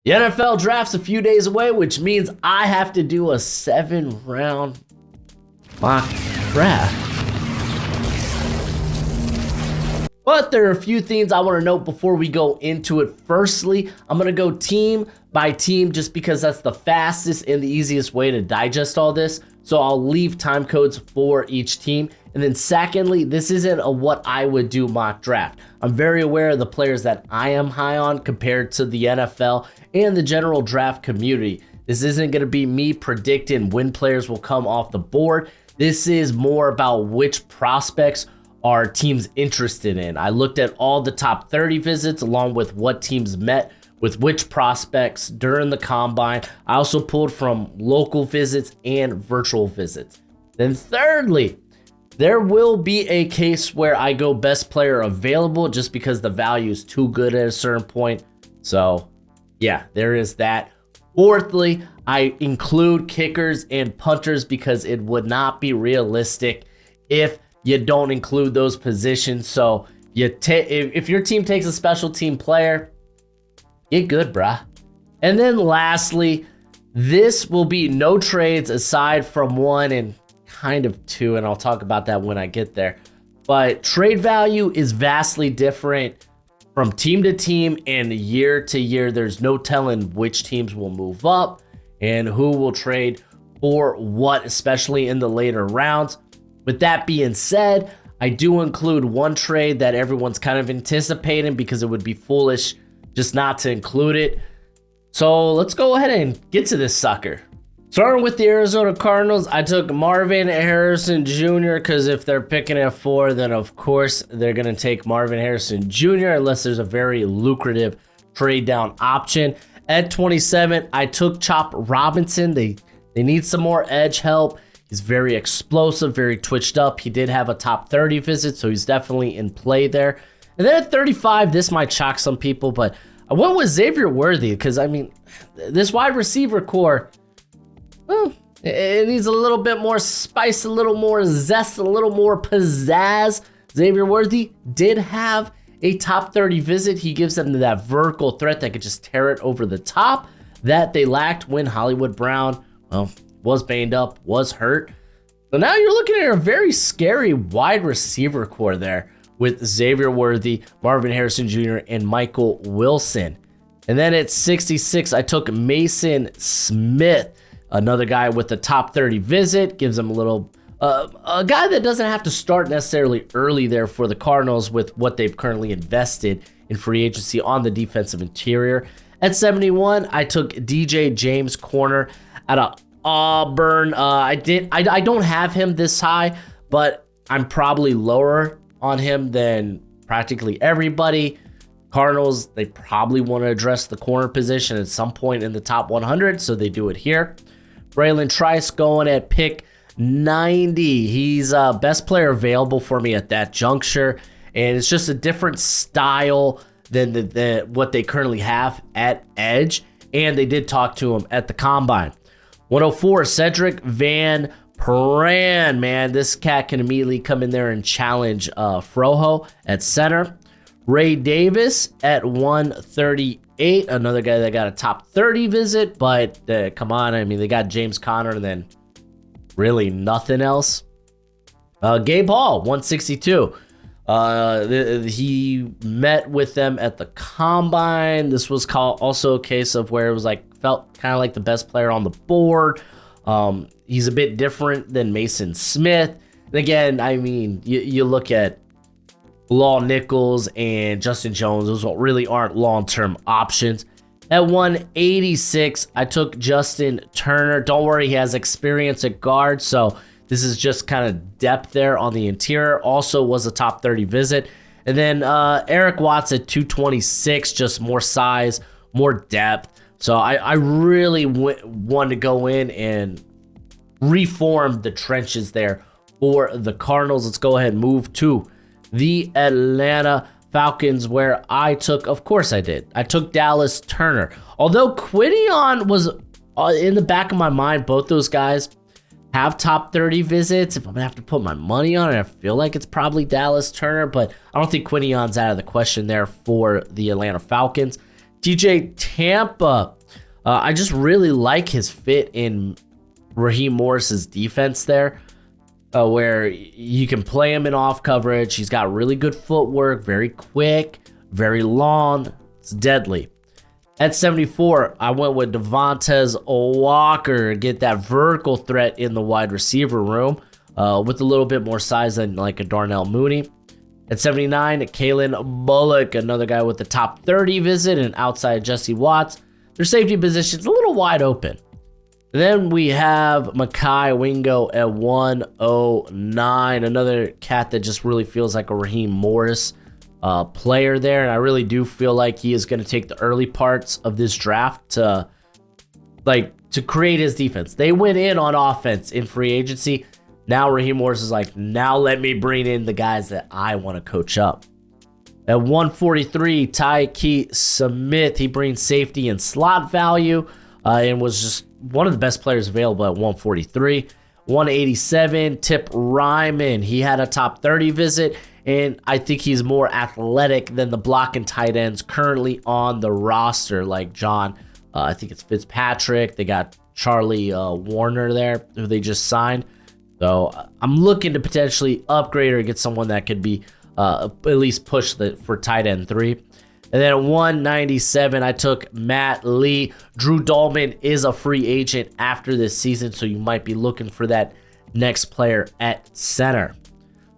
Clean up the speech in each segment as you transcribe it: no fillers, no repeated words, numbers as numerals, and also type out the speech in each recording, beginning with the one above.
The NFL draft's a few days away, which means I have to do a 7-round mock draft. But there are a few things I want to note before we go into it. Firstly, I'm going to go team by team just because that's the fastest and the easiest way to digest all this. So I'll leave time codes for each team. And then secondly, this isn't a what I would do mock draft. I'm very aware of the players that I am high on compared to the NFL and the general draft community. This isn't going to be me predicting when players will come off the board. This is more about which prospects are teams interested in. I looked at all the top 30 visits along with what teams met with which prospects during the combine. I also pulled from local visits and virtual visits. Then thirdly, there will be a case where I go best player available just because the value is too good at a certain point. So yeah, there is that. Fourthly, I include kickers and punters because it would not be realistic if you don't include those positions. So if your team takes a special team player, get good, bruh. And then lastly, this will be no trades aside from 1 and kind of 2, and I'll talk about that when I get there. But trade value is vastly different from team to team and year to year. There's no telling which teams will move up and who will trade for what, especially in the later rounds. With that being said, I do include one trade that everyone's kind of anticipating because it would be foolish just not to include it. So let's go ahead and get to this sucker. Starting with the Arizona Cardinals, I took Marvin Harrison Jr. because if they're picking at 4, then of course they're going to take Marvin Harrison Jr. unless there's a very lucrative trade down option. At 27, I took Chop Robinson. They need some more edge help. He's very explosive, very twitched up. He did have a top 30 visit, so he's definitely in play there. And then at 35, this might shock some people, but I went with Xavier Worthy because, I mean, this wide receiver core, well, it needs a little bit more spice, a little more zest, a little more pizzazz. Xavier Worthy did have a top 30 visit. He gives them that vertical threat that could just tear it over the top that they lacked when Hollywood Brown, well, was banged up, was hurt. So now you're looking at a very scary wide receiver core there with Xavier Worthy, Marvin Harrison Jr., and Michael Wilson. And then at 66, I took Mason Smith, another guy with the top 30 visit, gives him a little, a guy that doesn't have to start necessarily early there for the Cardinals with what they've currently invested in free agency on the defensive interior. At 71, I took DJ James, corner out of Auburn. I don't have him this high, but I'm probably lower on him than practically everybody. Cardinals, they probably want to address the corner position at some point in the top 100, so they do it here. Braylon Trice going at pick 90. He's best player available for me at that juncture, and it's just a different style than what they currently have at edge, and they did talk to him at the combine. 104, Cedric Van Pran, man, this cat can immediately come in there and challenge Froho at center. Ray Davis at 138, another guy that got a top 30 visit, but come on, I mean, they got James Conner and then really nothing else. Gabe Hall, 162. He met with them at the combine. This was also a case of where it was felt kind of like the best player on the board. He's a bit different than Mason Smith. And again, I mean, you look at Law Nichols and Justin Jones, those really aren't long-term options. At 186, I took Justin Turner. Don't worry, he has experience at guard, so this is just kind of depth there on the interior. Also was a top 30 visit. And then Eric Watts at 226, just more size, more depth. So I really wanted to go in and reform the trenches there for the Cardinals. Let's go ahead and move to the Atlanta Falcons, where I took, of course I did, I took Dallas Turner. Although Quinyon was in the back of my mind, both those guys have top 30 visits. If I'm gonna have to put my money on it, I feel like it's probably Dallas Turner, but I don't think Quinyon's out of the question there for the Atlanta Falcons. TJ Tampa. I just really like his fit in Raheem Morris's defense there, where you can play him in off coverage. He's got really good footwork, very quick, very long. It's deadly. At 74, I went with Devontae Walker, get that vertical threat in the wide receiver room with a little bit more size than like a Darnell Mooney. At 79, Kalen Bullock, another guy with the top 30 visit and outside Jesse Watts. Their safety position's a little wide open. And then we have Mekhi Wingo at 109, another cat that just really feels like a Raheem Morris player there, and I really do feel like he is going to take the early parts of this draft to create his defense. They went in on offense in free agency. Now Raheem Morris is like, now let me bring in the guys that I want to coach up. At 143, Tyke Smith, he brings safety and slot value and was just one of the best players available at 143. 187, Tip Ryman, he had a top 30 visit, and I think he's more athletic than the blocking tight ends currently on the roster, like John. I think it's Fitzpatrick. They got Charlie Warner there, who they just signed. So I'm looking to potentially upgrade or get someone that could be at least push for tight end 3. And then at 197, I took Matt Lee. Drew Dahlman is a free agent after this season, so you might be looking for that next player at center.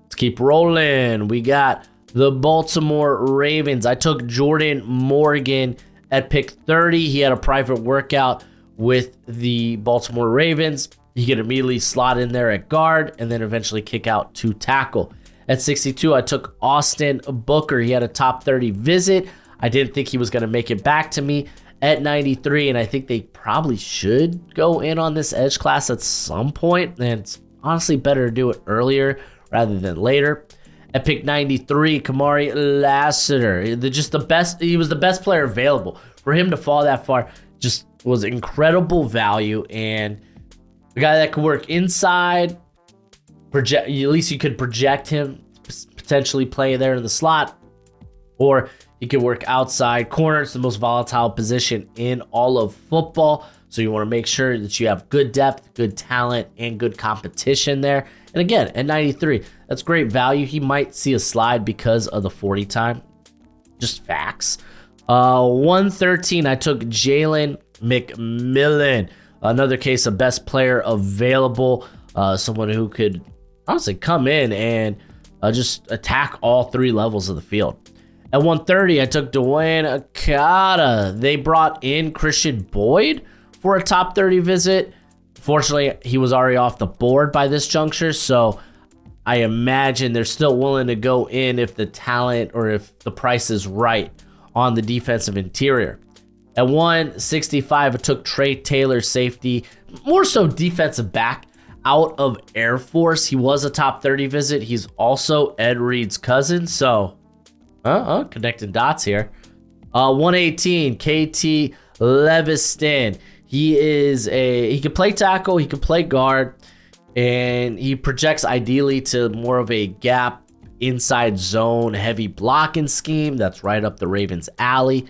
Let's keep rolling. We got the Baltimore Ravens. I took Jordan Morgan at pick 30. He had a private workout with the Baltimore Ravens. He could immediately slot in there at guard and then eventually kick out to tackle. At 62, I took Austin Booker. He had a top 30 visit. I didn't think he was going to make it back to me at 93, and I think they probably should go in on this edge class at some point, and it's honestly better to do it earlier rather than later. At pick 93, Kamari Lassiter, he was the best player available. For him to fall that far just was incredible value, and a guy that could work inside, at least you could project him, potentially play there in the slot, or he could work outside. Corner is the most volatile position in all of football, so you want to make sure that you have good depth, good talent, and good competition there. And again, at 93, that's great value. He might see a slide because of the 40 time. Just facts. 113, I took Jalen McMillan. Another case of best player available. Someone who could honestly come in and just attack all 3 levels of the field. At 130, I took Dwayne Akata. They brought in Christian Boyd for a top 30 visit. Fortunately, he was already off the board by this juncture, so I imagine they're still willing to go in if the talent or if the price is right on the defensive interior. At 165, I took Trey Taylor, safety, more so defensive back out of Air Force. He was a top 30 visit. He's also Ed Reed's cousin, so connecting dots here. 118, KT Leviston. He can play tackle, he can play guard, and he projects ideally to more of a gap inside zone heavy blocking scheme. That's right up the Ravens' alley.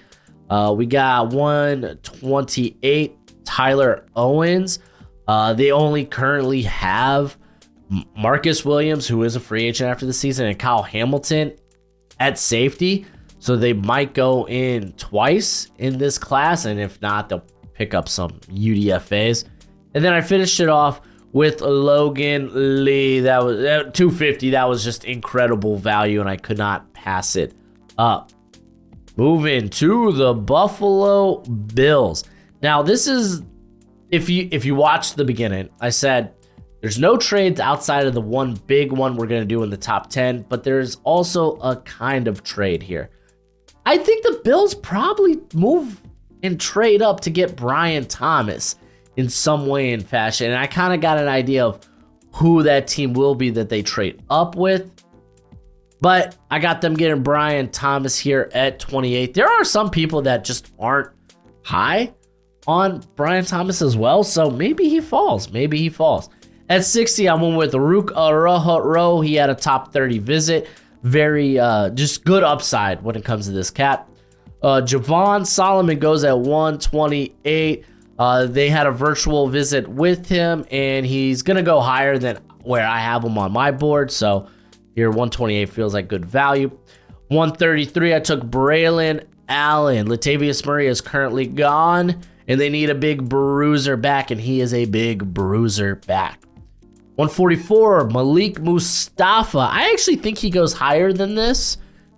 We got 128, Tyler Owens. They only currently have Marcus Williams, who is a free agent after the season, and Kyle Hamilton at safety. So they might go in twice in this class, and if not, they'll pick up some UDFAs. And then I finished it off with Logan Lee. That was 250. That was just incredible value, and I could not pass it up. Moving to the Buffalo Bills. Now, this is, if you watched the beginning, I said there's no trades outside of the one big one we're going to do in the top 10, but there's also a kind of trade here. I think the Bills probably move and trade up to get Brian Thomas in some way and fashion. And I kind of got an idea of who that team will be that they trade up with. But I got them getting Brian Thomas here at 28. There are some people that just aren't high on Brian Thomas as well. So maybe he falls. At 60, I went with Rook Araharo. He had a top 30 visit. Very just good upside when it comes to this cat. Javon Solomon goes at 128. They had a virtual visit with him, and he's going to go higher than where I have him on my board. So here, 128 feels like good value. 133, I took Braylon Allen. Latavius Murray is currently gone, and they need a big bruiser back, and he is a big bruiser back. 144, Malik Mustafa. I actually think he goes higher than this.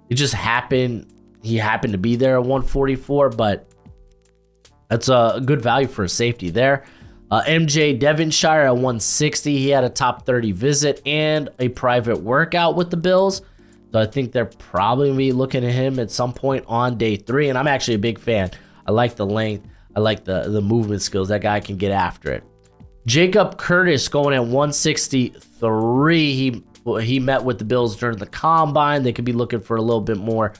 It just happened. He happened to be there at 144, but that's a good value for a safety there. MJ Devonshire at 160. He had a top 30 visit and a private workout with the Bills. So I think they're probably going to be looking at him at some point on day 3. And I'm actually a big fan. I like the length. I like the movement skills. That guy can get after it. Jacob Curtis going at 163. He met with the Bills during the combine. They could be looking for a little bit more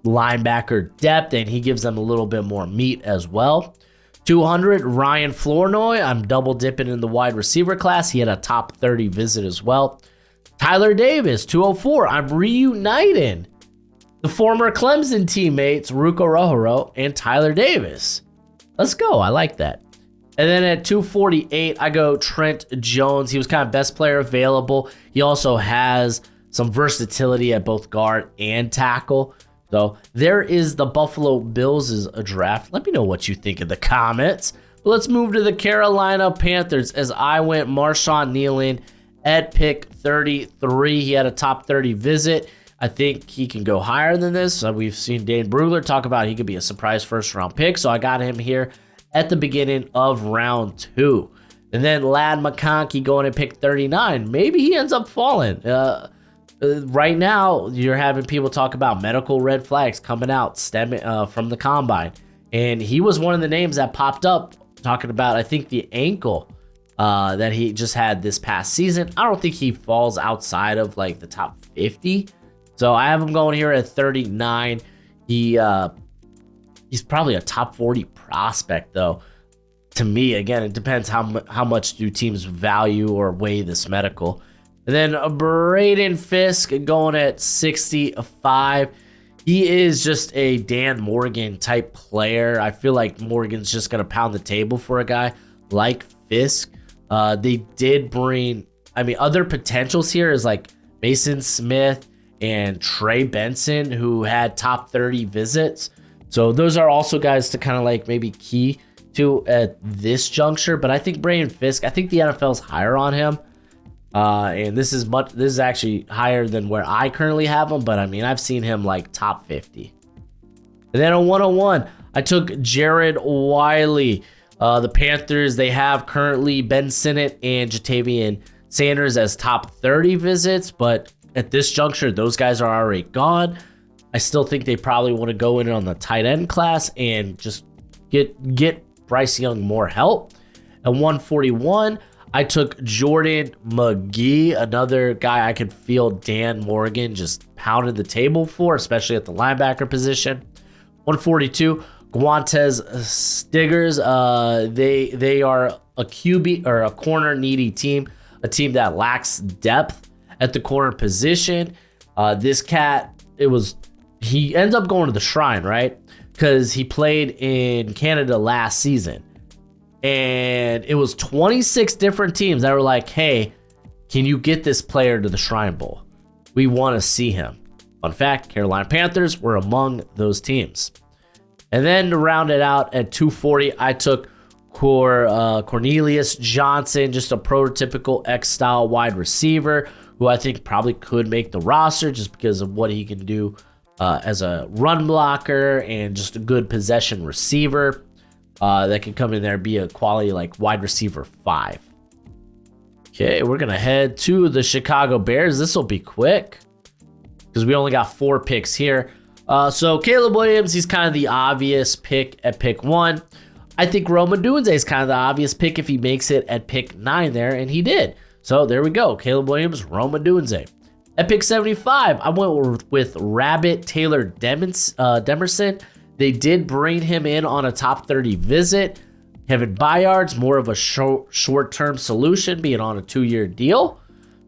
linebacker depth, and he gives them a little bit more meat as well. 200, Ryan Flournoy. I'm double dipping in the wide receiver class. He had a top 30 visit as well. Tyler Davis, 204. I'm reuniting the former Clemson teammates, Ruko Rohoro and Tyler Davis. Let's go. I like that. And then at 248, I go Trent Jones. He was kind of best player available. He also has some versatility at both guard and tackle. So there is the Buffalo Bills' draft. Let me know what you think in the comments. But let's move to the Carolina Panthers as I went Marshawn Kneeland at pick 33. He had a top 30 visit. I think he can go higher than this. We've seen Dane Brugler talk about he could be a surprise first-round pick, so I got him here at the beginning of round 2. And then Ladd McConkey going at pick 39. Maybe he ends up falling. Right now, you're having people talk about medical red flags coming out stemming from the combine. And he was one of the names that popped up talking about, I think, the ankle that he just had this past season. I don't think he falls outside of like the top 50. So I have him going here at 39. He's probably a top 40 prospect, though. To me, again, it depends how much do teams value or weigh this medical. And then Braden Fisk going at 65. He is just a Dan Morgan type player. I feel like Morgan's just going to pound the table for a guy like Fisk. They did bring, other potentials here is like Mason Smith and Trey Benson, who had top 30 visits. So those are also guys to kind of like maybe key to at this juncture. But I think Braden Fisk, I think the NFL's higher on him. And this is actually higher than where I currently have him, but I've seen him like top 50. And then on 101, I took Jared Wiley. The Panthers, they have currently Ben Sinnott and Jatavian Sanders as top 30 visits, but at this juncture, those guys are already gone. I still think they probably want to go in on the tight end class and just get Bryce Young more help. At 141, I took Jordan McGee, another guy I could feel Dan Morgan just pounded the table for, especially at the linebacker position. 142, Guantez Stiggers. They are a QB or a corner needy team, a team that lacks depth at the corner position. This cat, he ends up going to the Shrine, right? Because he played in Canada last season. And it was 26 different teams that were like, hey, can you get this player to the Shrine Bowl? We want to see him. Fun fact, Carolina Panthers were among those teams. And then to round it out at 240, I took Cornelius Johnson, just a prototypical X-style wide receiver who I think probably could make the roster just because of what he can do as a run blocker and just a good possession receiver. That can come in there and be a quality like wide receiver 5. Okay, we're going to head to the Chicago Bears. This will be quick because we only got 4 picks here. So Caleb Williams, he's kind of the obvious pick at pick 1. I think Rome Odunze is kind of the obvious pick if he makes it at pick 9 there, and he did. So there we go. Caleb Williams, Rome Odunze. At pick 75, I went with Rabbit Taylor Demerson. They did bring him in on a top 30 visit. Kevin Byard's more of a short-term solution, being on a 2-year deal.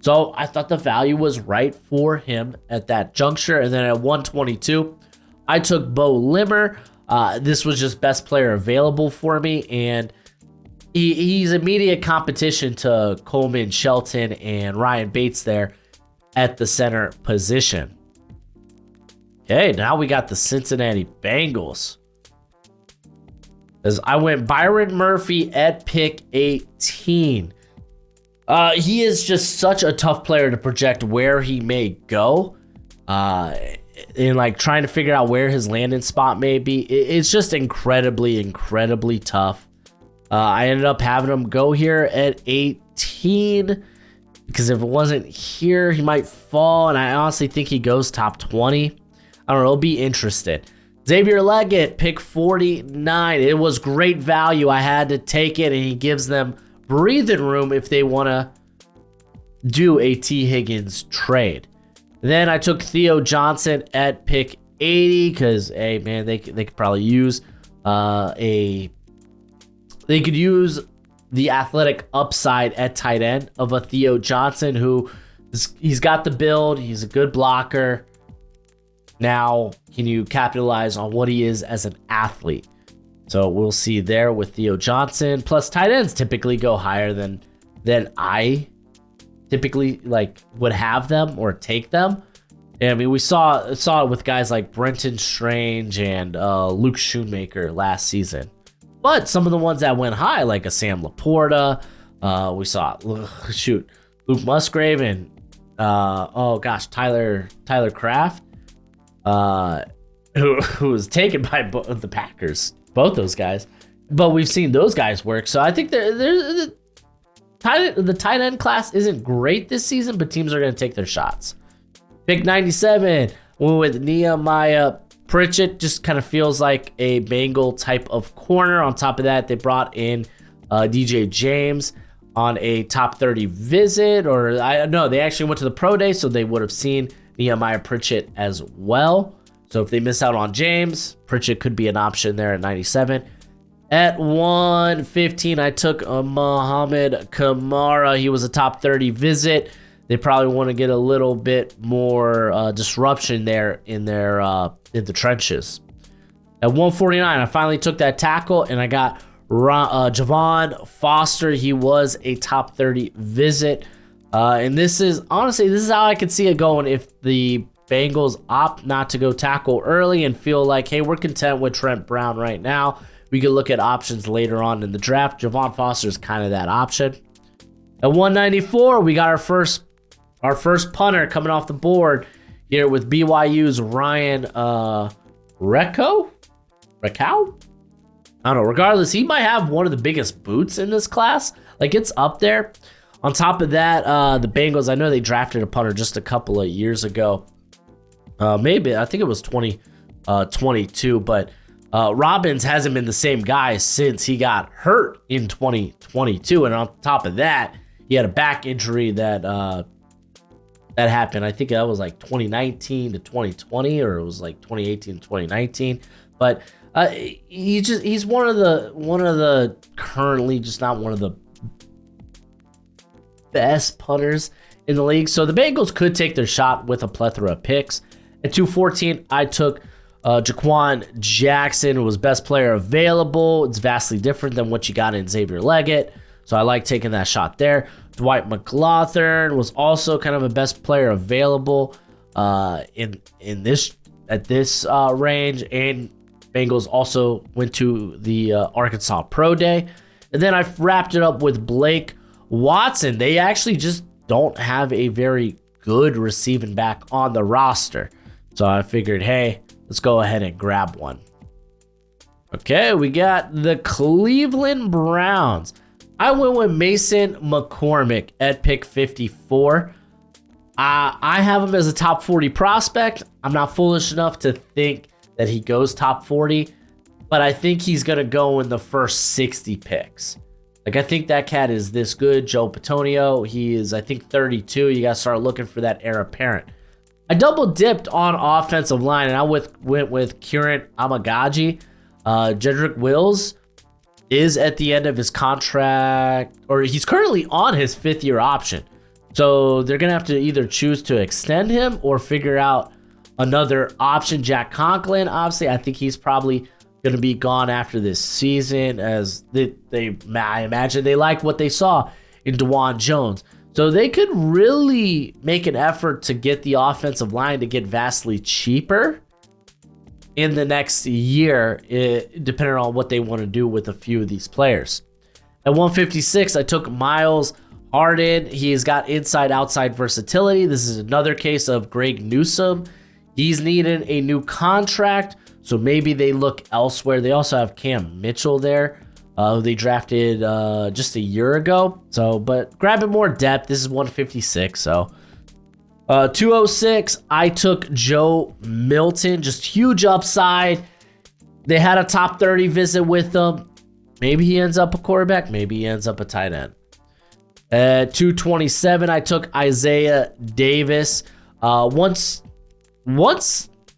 So I thought the value was right for him at that juncture. And then at 122, I took Bo Limmer. This was just best player available for me, and he's immediate competition to Coleman Shelton and Ryan Bates there at the center position. Okay, now we got the Cincinnati Bengals. As I went Byron Murphy at pick 18. He is just such a tough player to project where he may go. And like trying to figure out where his landing spot may be. It's just incredibly tough. I ended up having him go here at 18 because if it wasn't here, he might fall. And I honestly think he goes top 20. I don't know. It'll be interesting. Xavier Leggett, pick 49. It was great value. I had to take it, and he gives them breathing room if they want to do a T. Higgins trade. Then I took Theo Johnson at pick 80 because, hey, man, they could probably use they could use the athletic upside at tight end of a Theo Johnson he's got the build. He's a good blocker. Now, can you capitalize on what he is as an athlete? So we'll see there with Theo Johnson. Plus, tight ends typically go higher than I typically would have them or take them. And I mean, we saw it with guys like Brenton Strange and Luke Schoonmaker last season. But some of the ones that went high, like a Sam Laporta, we saw Luke Musgrave and Tyler Kraft. Who was taken by the Packers, both those guys, but we've seen those guys work. So I think the tight end class isn't great this season, but teams are going to take their shots. Pick 97, went with Nehemiah Pritchett. Just kind of feels like a Bengal type of corner. On top of that, they brought in DJ James on a top 30 visit, or I know they actually went to the pro day, so they would have seen Nehemiah Pritchett as well. So if they miss out on James, Pritchett could be an option there at 97. At 115, I took Mohamed Kamara. He was a top 30 visit. They probably want to get a little bit more disruption there in the trenches. At 149, I finally took that tackle, and I got Javon Foster. He was a top 30 visit. And this is how I could see it going if the Bengals opt not to go tackle early and feel like, hey, we're content with Trent Brown right now. We could look at options later on in the draft. Javon Foster is kind of that option. At 194, we got our first punter coming off the board here with BYU's Ryan Recco? I don't know. Regardless, he might have one of the biggest boots in this class. Like, it's up there. On top of that, the Bengals, I know they drafted a punter just a couple of years ago. Maybe, I think it was 2022, but Robbins hasn't been the same guy since he got hurt in 2022. And on top of that, he had a back injury that happened. I think that was like 2019 to 2020, or it was like 2018 to 2019. But he's one of the currently just not one of the best punters in the league. So the Bengals could take their shot with a plethora of picks. At 214, I took Jaquan Jackson, who was best player available. It's vastly different than what you got in Xavier Leggett. So I like taking that shot there. Dwight McLaughlin was also kind of a best player available in this range. And Bengals also went to the Arkansas Pro Day. And then I wrapped it up with Blake Watson. They actually just don't have a very good receiving back on the roster. So I figured, hey, let's go ahead and grab one. Okay, we got the Cleveland Browns. I went with Mason McCormick at pick 54. I have him as a top 40 prospect. I'm not foolish enough to think that he goes top 40, but I think he's going to go in the first 60 picks. Like, I think that cat is this good. Joe Patonio, he is, I think, 32. You got to start looking for that heir apparent. I double dipped on offensive line, and I went with Kieran Amagaji. Jedrick Wills is at the end of his contract, or he's currently on his 5th-year option. So they're going to have to either choose to extend him or figure out another option. Jack Conklin, obviously, I think he's probably going to be gone after this season, as I imagine they like what they saw in DeJuan Jones. So they could really make an effort to get the offensive line to get vastly cheaper in the next year, depending on what they want to do with a few of these players. At 156, I took Miles Harden. He's got inside-outside versatility. This is another case of Greg Newsome. He's needed a new contract, so maybe they look elsewhere. They also have Cam Mitchell there, who they drafted just a year ago. So, but grabbing more depth. This is 156, so... 206, I took Joe Milton. Just huge upside. They had a top 30 visit with him. Maybe he ends up a quarterback. Maybe he ends up a tight end. At 227, I took Isaiah Davis. Once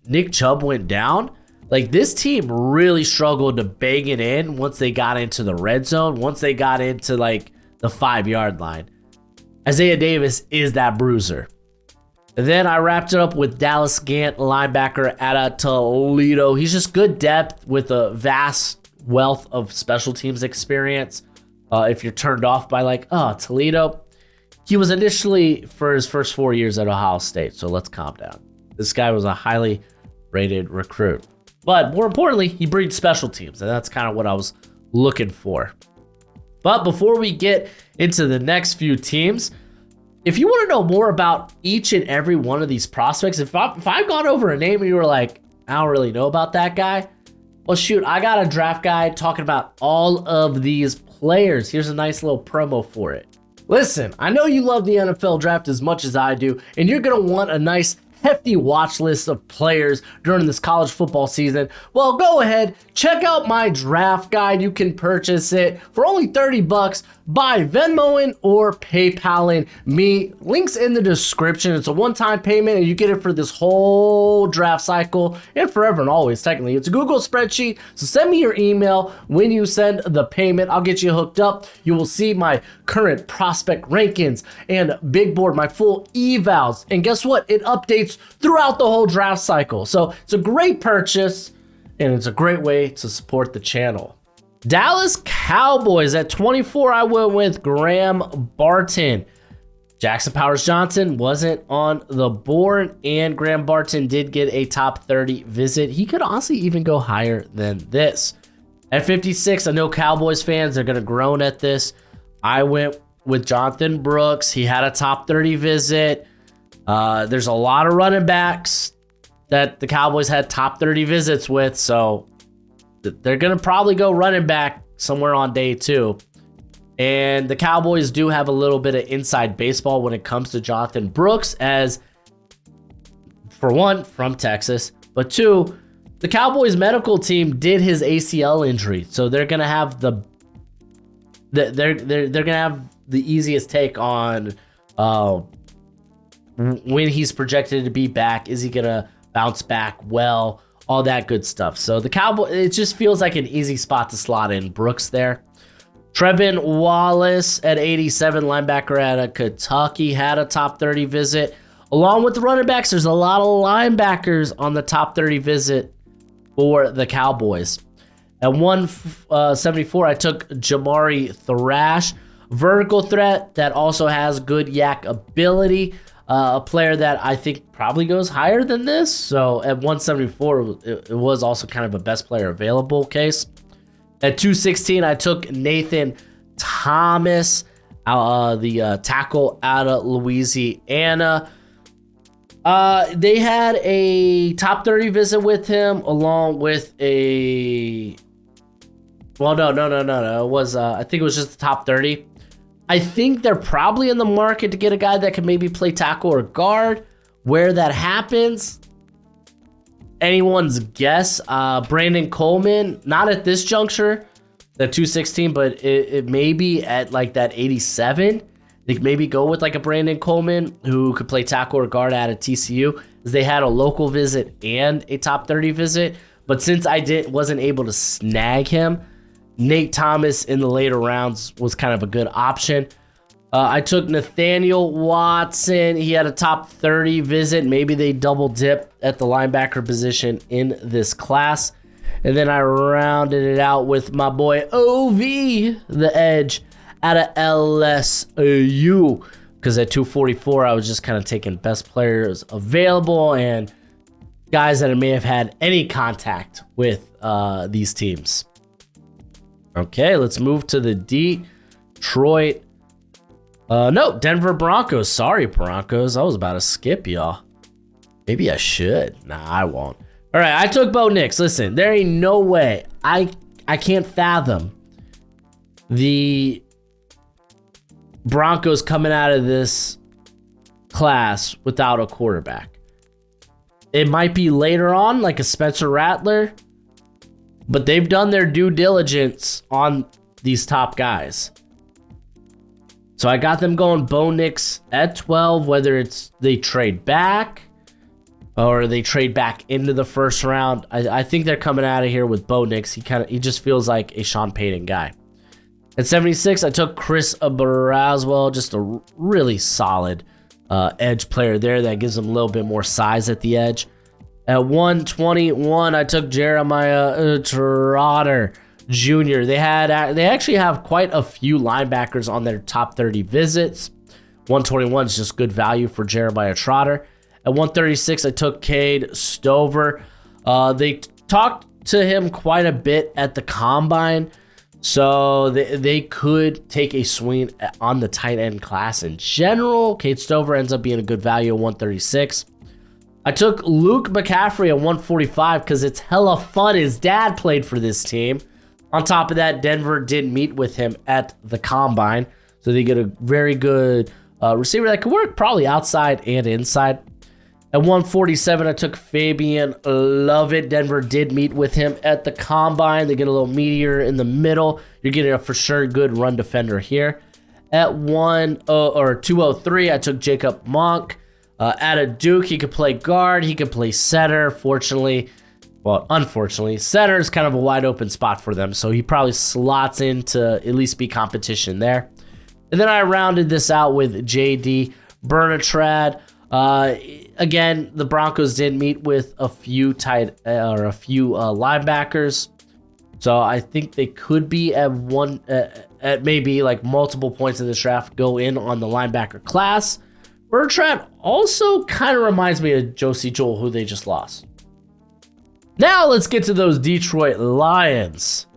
Nick Chubb went down, like, this team really struggled to bang it in once they got into the red zone, once they got into, like, the 5-yard line. Isaiah Davis is that bruiser. And then I wrapped it up with Dallas Gant, linebacker out of Toledo. He's just good depth with a vast wealth of special teams experience. If you're turned off by, like, Toledo. He was initially for his first 4 years at Ohio State, so let's calm down. This guy was a highly rated recruit. But more importantly, he breeds special teams, and that's kind of what I was looking for. But before we get into the next few teams, if you want to know more about each and every one of these prospects, if I've gone over a name and you were like, I don't really know about that guy, well, shoot, I got a draft guide talking about all of these players. Here's a nice little promo for it. Listen, I know you love the NFL draft as much as I do, and you're going to want a nice hefty watch list of players during this college football season. Well, go ahead, check out my draft guide. You can purchase it for only $30 by Venmoing or PayPaling me. Links in the description. It's a one-time payment and you get it for this whole draft cycle and forever and always. Technically, it's a Google spreadsheet, so send me your email when you send the payment. I'll get you hooked up. You will see my current prospect rankings and big board, my full evals, and guess what? It updates throughout the whole draft cycle. So it's a great purchase and it's a great way to support the channel. Dallas Cowboys at 24, I went with Graham Barton. Jackson Powers-Johnson wasn't on the board, and Graham Barton did get a top 30 visit. He could honestly even go higher than this. At 56, I know Cowboys fans are going to groan at this. I went with Jonathan Brooks. He had a top 30 visit. There's a lot of running backs that the Cowboys had top 30 visits with, so they're going to probably go running back somewhere on day 2. And the Cowboys do have a little bit of inside baseball when it comes to Jonathan Brooks, as, for one, from Texas, but 2, the Cowboys medical team did his ACL injury, so they're going to have they're going to have the easiest take on when he's projected to be back. Is he going to bounce back well? All that good stuff. So the Cowboys, it just feels like an easy spot to slot in Brooks there. Trevin Wallace at 87, linebacker out of Kentucky, had a top 30 visit. Along with the running backs, there's a lot of linebackers on the top 30 visit for the Cowboys. At 174, I took Jamari Thrash, vertical threat that also has good yak ability. A player that I think probably goes higher than this. So at 174, it was also kind of a best player available case. At 216, I took Nathan Thomas, the tackle out of Louisiana. They had a top 30 visit with him, along with a... Well, no. It was, I think it was just the top 30. I think they're probably in the market to get a guy that can maybe play tackle or guard. Where that happens, anyone's guess. Brandon Coleman, not at this juncture, the 216, but it may be at like that 87. They could maybe go with like a Brandon Coleman who could play tackle or guard out of TCU, as they had a local visit and a top 30 visit. But since I wasn't able to snag him, Nate Thomas in the later rounds was kind of a good option. I took Nathaniel Watson. He had a top 30 visit. Maybe they double dip at the linebacker position in this class. And then I rounded it out with my boy OV, the edge, out of LSU. Because at 244, I was just kind of taking best players available and guys that may have had any contact with these teams. Okay, let's move to the Detroit. No, Denver Broncos. Sorry, Broncos. I was about to skip y'all. Maybe I should. Nah, I won't. All right, I took Bo Nix. Listen, there ain't no way. I can't fathom the Broncos coming out of this class without a quarterback. It might be later on, like a Spencer Rattler, but they've done their due diligence on these top guys. So I got them going Bo Nix at 12, whether it's they trade back or they trade back into the first round. I think they're coming out of here with Bo Nix. He just feels like a Sean Payton guy. At 76, I took Chris Braswell, just a really solid edge player there that gives him a little bit more size at the edge. At 121, I took Jeremiah Trotter Jr. They actually have quite a few linebackers on their top 30 visits. 121 is just good value for Jeremiah Trotter. At 136, I took Cade Stover. They talked to him quite a bit at the combine, so they could take a swing on the tight end class in general. Cade Stover ends up being a good value at 136. I took Luke McCaffrey at 145 because it's hella fun. His dad played for this team. On top of that, Denver did meet with him at the combine, so they get a very good receiver that could work probably outside and inside. At 147, I took Fabian Lovett. Denver did meet with him at the combine. They get a little meatier in the middle. You're getting a for sure good run defender here. At 203, I took Jacob Monk. Out of Duke, he could play guard. He could play center. Unfortunately, center is kind of a wide open spot for them, so he probably slots in to at least be competition there. And then I rounded this out with J.D. Bernatrad. Again, the Broncos did meet with a few linebackers, so I think they could be at maybe like multiple points in this draft go in on the linebacker class. Bertrand also kind of reminds me of Josie Jewell, who they just lost. Now let's get to those Detroit Lions.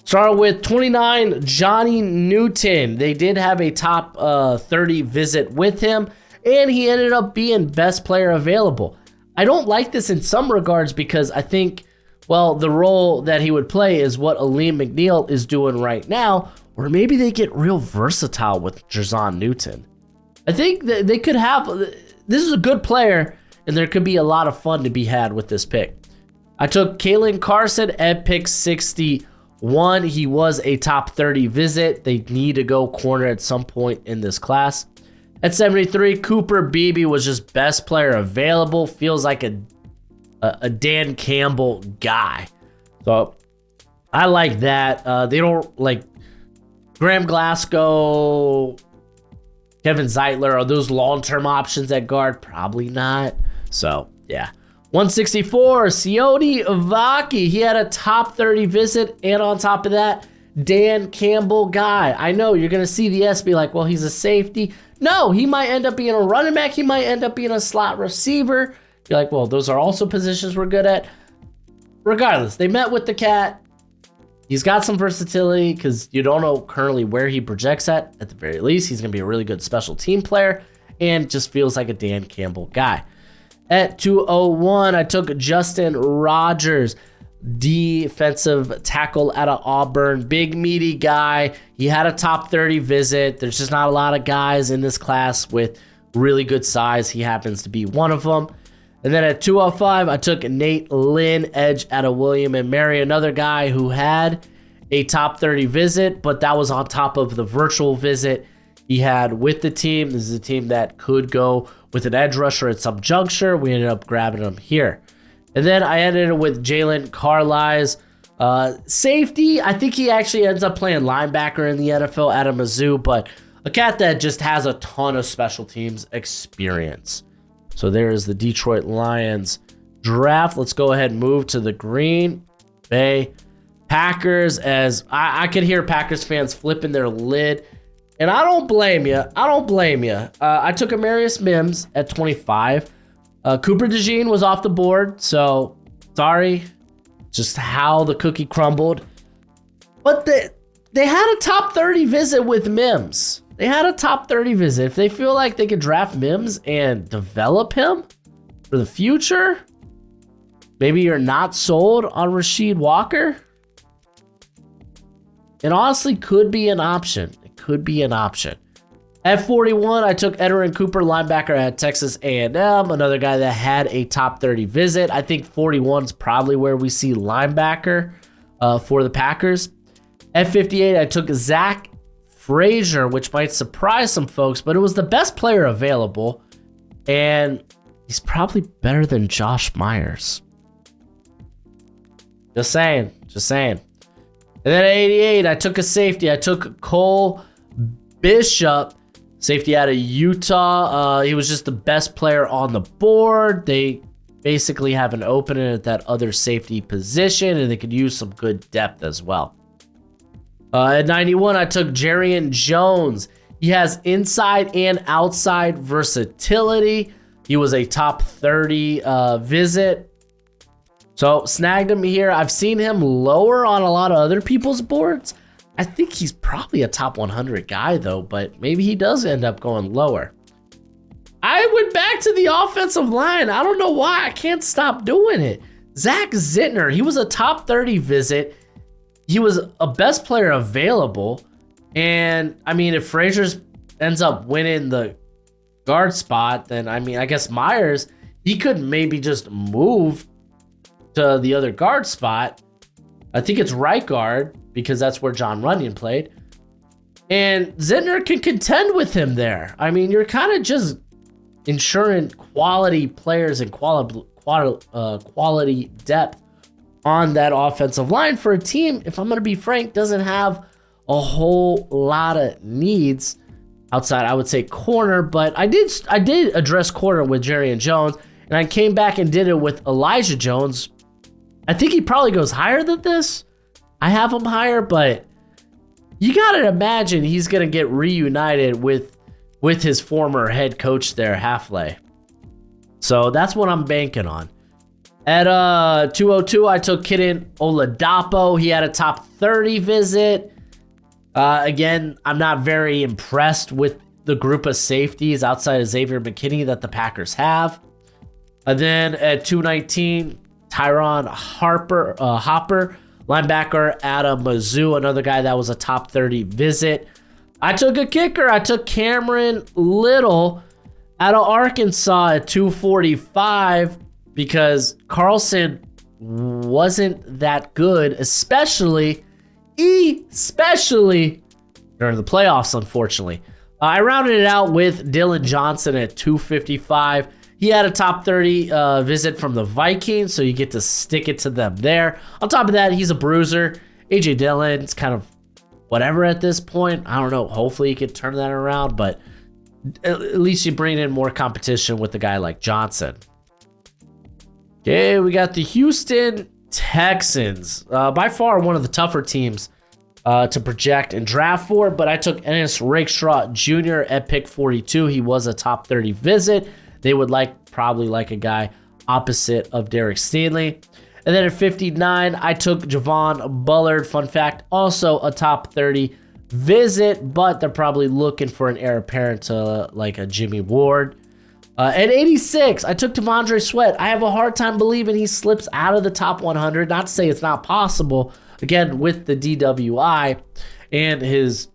Start with 29, Johnny Newton. They did have a top 30 visit with him, and he ended up being best player available. I don't like this in some regards because I think, the role that he would play is what Aleem McNeil is doing right now, or maybe they get real versatile with Jerzon Newton. I think that they could have, this is a good player, and there could be a lot of fun to be had with this pick. I took Kalen Carson at pick 61. He was a top 30 visit. They need to go corner at some point in this class. At 73, Cooper Beebe was just best player available. Feels like a Dan Campbell guy. So I like that. They don't like Graham Glasgow, Kevin Zeitler. Are those long-term options at guard? Probably not. So, yeah. 164, Sione Vaki. He had a top 30 visit, and on top of that, Dan Campbell guy. I know you're going to see the S be like, well, he's a safety. No, he might end up being a running back. He might end up being a slot receiver. You're like, well, those are also positions we're good at. Regardless, they met with the cat. He's got some versatility because you don't know currently where he projects at. At the very least, he's going to be a really good special team player and just feels like a Dan Campbell guy. At 201, I took Justin Rogers, defensive tackle out of Auburn. Big, meaty guy. He had a top 30 visit. There's just not a lot of guys in this class with really good size. He happens to be one of them. And then at 205, I took Nate Lynn, edge out of William and Mary, another guy who had a top 30 visit, but that was on top of the virtual visit he had with the team. This is a team that could go with an edge rusher at some juncture. We ended up grabbing him here. And then I ended it with Jalen Carlisle, Safety, I think he actually ends up playing linebacker in the NFL at a Mizzou, but a cat that just has a ton of special teams experience. So there is the Detroit Lions draft. Let's go ahead and move to the Green Bay Packers, as I could hear Packers fans flipping their lid. And I don't blame you. I took Amarius Mims at 25. Cooper DeJean was off the board, so sorry. Just how the cookie crumbled. But they had a top 30 visit with Mims. If they feel like they could draft Mims and develop him for the future, maybe you're not sold on Rasheed Walker. It honestly could be an option. At 41, I took Edgerrin Cooper, linebacker at Texas A&M, another guy that had a top 30 visit. I think 41 is probably where we see linebacker for the Packers. At 58, I took Zach Frazier, which might surprise some folks, but it was the best player available, and he's probably better than Josh Myers. Just saying. And then at 88, I took a safety. I took Cole Bishop, safety out of Utah. He was just the best player on the board. They basically have an opening at that other safety position, and they could use some good depth as well. At 91, I took Jarrian Jones. He has inside and outside versatility. He was a top 30 visit. So snagged him here. I've seen him lower on a lot of other people's boards. I think he's probably a top 100 guy though, but maybe he does end up going lower. I went back to the offensive line. I don't know why. I can't stop doing it. Zach Zittner, he was a top 30 visit. He was a best player available. And I mean, if Frazier ends up winning the guard spot, then I mean, I guess Myers, he could maybe just move to the other guard spot. I think it's right guard because that's where John Runyon played. And Zittner can contend with him there. I mean, you're kind of just ensuring quality players and quality depth on that offensive line for a team, if I'm going to be frank, doesn't have a whole lot of needs outside, I would say, corner. But I did address corner with Jarrian Jones, and I came back and did it with Elijah Jones. I think he probably goes higher than this. I have him higher, but you got to imagine he's going to get reunited with his former head coach there, Halfley. So that's what I'm banking on. At 202, I took Kiden Oladapo. He had a top 30 visit. Again, I'm not very impressed with the group of safeties outside of Xavier McKinney that the Packers have. And then at 219, Tyron Hopper, linebacker out of Mizzou, another guy that was a top 30 visit. I took a kicker. I took Cameron Little out of Arkansas at 245 because Carlson wasn't that good, especially during the playoffs, unfortunately. I rounded it out with Dylan Johnson at 255. He had a top 30 visit from the Vikings, so you get to stick it to them there. On top of that, he's a bruiser. A.J. Dillon's kind of whatever at this point. I don't know. Hopefully you could turn that around, but at least you bring in more competition with a guy like Johnson. Okay, we got the Houston Texans. By far one of the tougher teams to project and draft for, but I took Ennis Rakestraw Jr. at pick 42. He was a top 30 visit. They would probably like a guy opposite of Derek Stingley. And then at 59, I took Javon Bullard. Fun fact, also a top 30 visit, but they're probably looking for an heir apparent to like a Jimmy Ward. At 86, I took T'Vondre Sweat. I have a hard time believing he slips out of the top 100. Not to say it's not possible. Again, with the DWI and his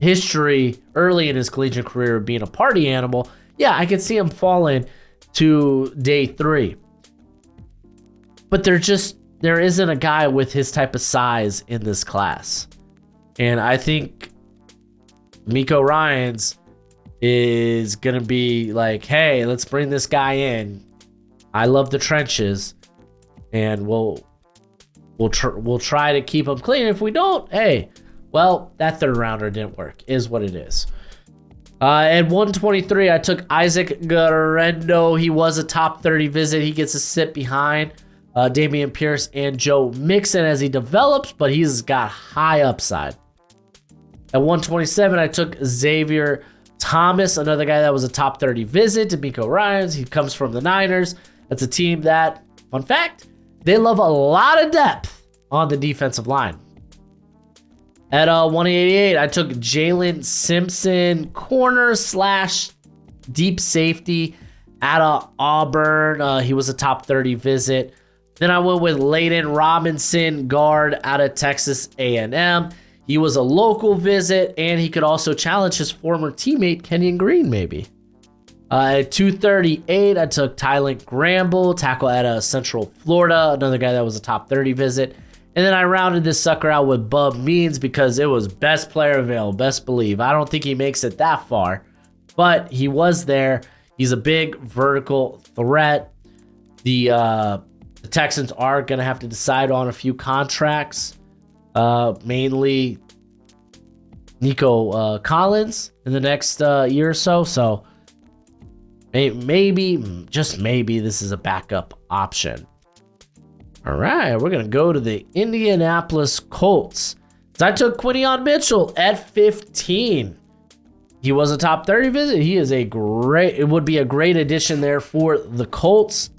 history early in his collegiate career of being a party animal, yeah, I could see him falling to day 3. But there isn't a guy with his type of size in this class. And I think Miko Ryans is going to be like, hey, let's bring this guy in. I love the trenches, and we'll we'll try to keep him clean. If we don't, hey, well, that third rounder didn't work, is what it is. At 123, I took Isaac Guerrero. He was a top 30 visit. He gets to sit behind Damian Pierce and Joe Mixon as he develops, but he's got high upside. At 127, I took Xavier Thomas, another guy that was a top 30 visit. D'Amico Ryans, he comes from the Niners. That's a team that, fun fact, they love a lot of depth on the defensive line. At 188, I took Jalen Simpson, corner / deep safety out of Auburn. He was a top 30 visit. Then I went with Layden Robinson, guard out of Texas A&M. He was a local visit, and he could also challenge his former teammate, Kenyon Green, maybe. At 238, I took Tylen Gramble, tackle out of Central Florida, another guy that was a top 30 visit. And then I rounded this sucker out with Bub Means because it was best player available, best believe. I don't think he makes it that far, but he was there. He's a big vertical threat. The Texans are going to have to decide on a few contracts, mainly Nico Collins in the next year or so. So maybe, just maybe, this is a backup option. All right, we're going to go to the Indianapolis Colts. So I took Quinyon Mitchell at 15. He was a top 30 visit. He is it would be a great addition there for the Colts.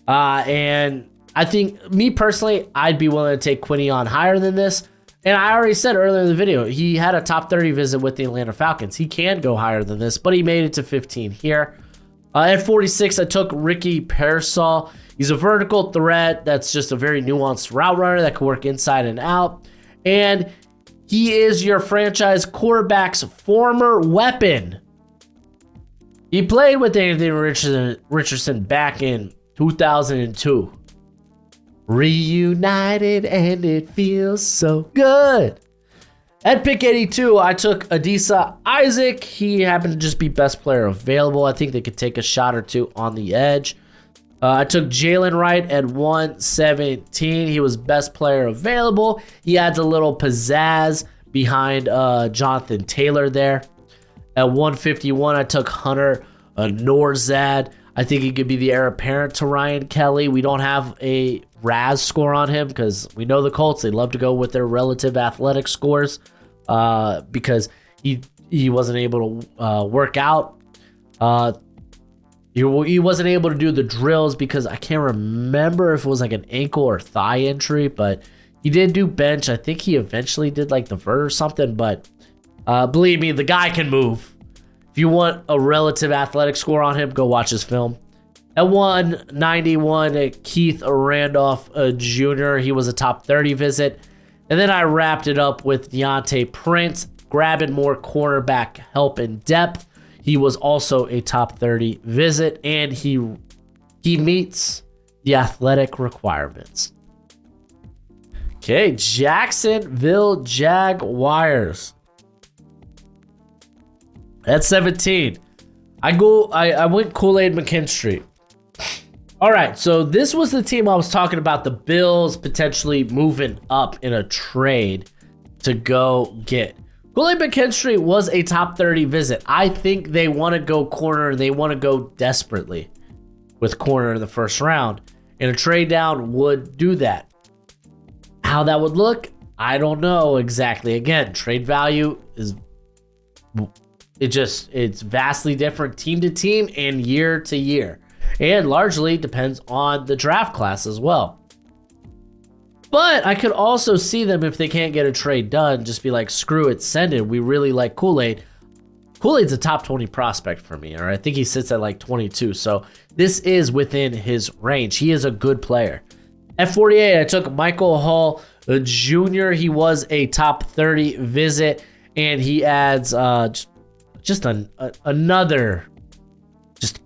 And I think, me personally, I'd be willing to take Quinyon higher than this. And I already said earlier in the video, he had a top 30 visit with the Atlanta Falcons. He can go higher than this, but he made it to 15 here. At 46, I took Ricky Pearsall. He's a vertical threat that's just a very nuanced route runner that can work inside and out. And he is your franchise quarterback's former weapon. He played with Anthony Richardson back in 2002. Reunited and it feels so good. At pick 82, I took Adisa Isaac. He happened to just be best player available. I think they could take a shot or two on the edge. I took Jalen Wright at 117. He was best player available. He adds a little pizzazz behind Jonathan Taylor there. At 151, I took Hunter Norzad. I think he could be the heir apparent to Ryan Kelly. We don't have a RAS score on him because we know the Colts, they love to go with their relative athletic scores because he wasn't able to work out. He wasn't able to do the drills because I can't remember if it was like an ankle or thigh injury, but he did do bench. I think he eventually did like the vert or something, but believe me, the guy can move. If you want a relative athletic score on him, go watch his film. At 191, Keith Randolph Jr., he was a top 30 visit. And then I wrapped it up with Deontay Prince, grabbing more cornerback help and depth. He was also a top 30 visit, and he meets the athletic requirements. Okay, Jacksonville Jaguars. At 17, I went Kool-Aid McKinstry. All right, so this was the team I was talking about, the Bills potentially moving up in a trade to go get. Kool-Aid McKinstry was a top 30 visit. I think they want to go corner. They want to go desperately with corner in the first round. And a trade down would do that. How that would look, I don't know exactly. Again, trade value is... it's vastly different team to team and year to year. And largely depends on the draft class as well. But I could also see them, if they can't get a trade done, just be like, screw it, send it. We really like Kool-Aid. Kool-Aid's a top 20 prospect for me, or I think he sits at like 22. So this is within his range. He is a good player. At 48, I took Michael Hall Jr. He was a top 30 visit, and he adds another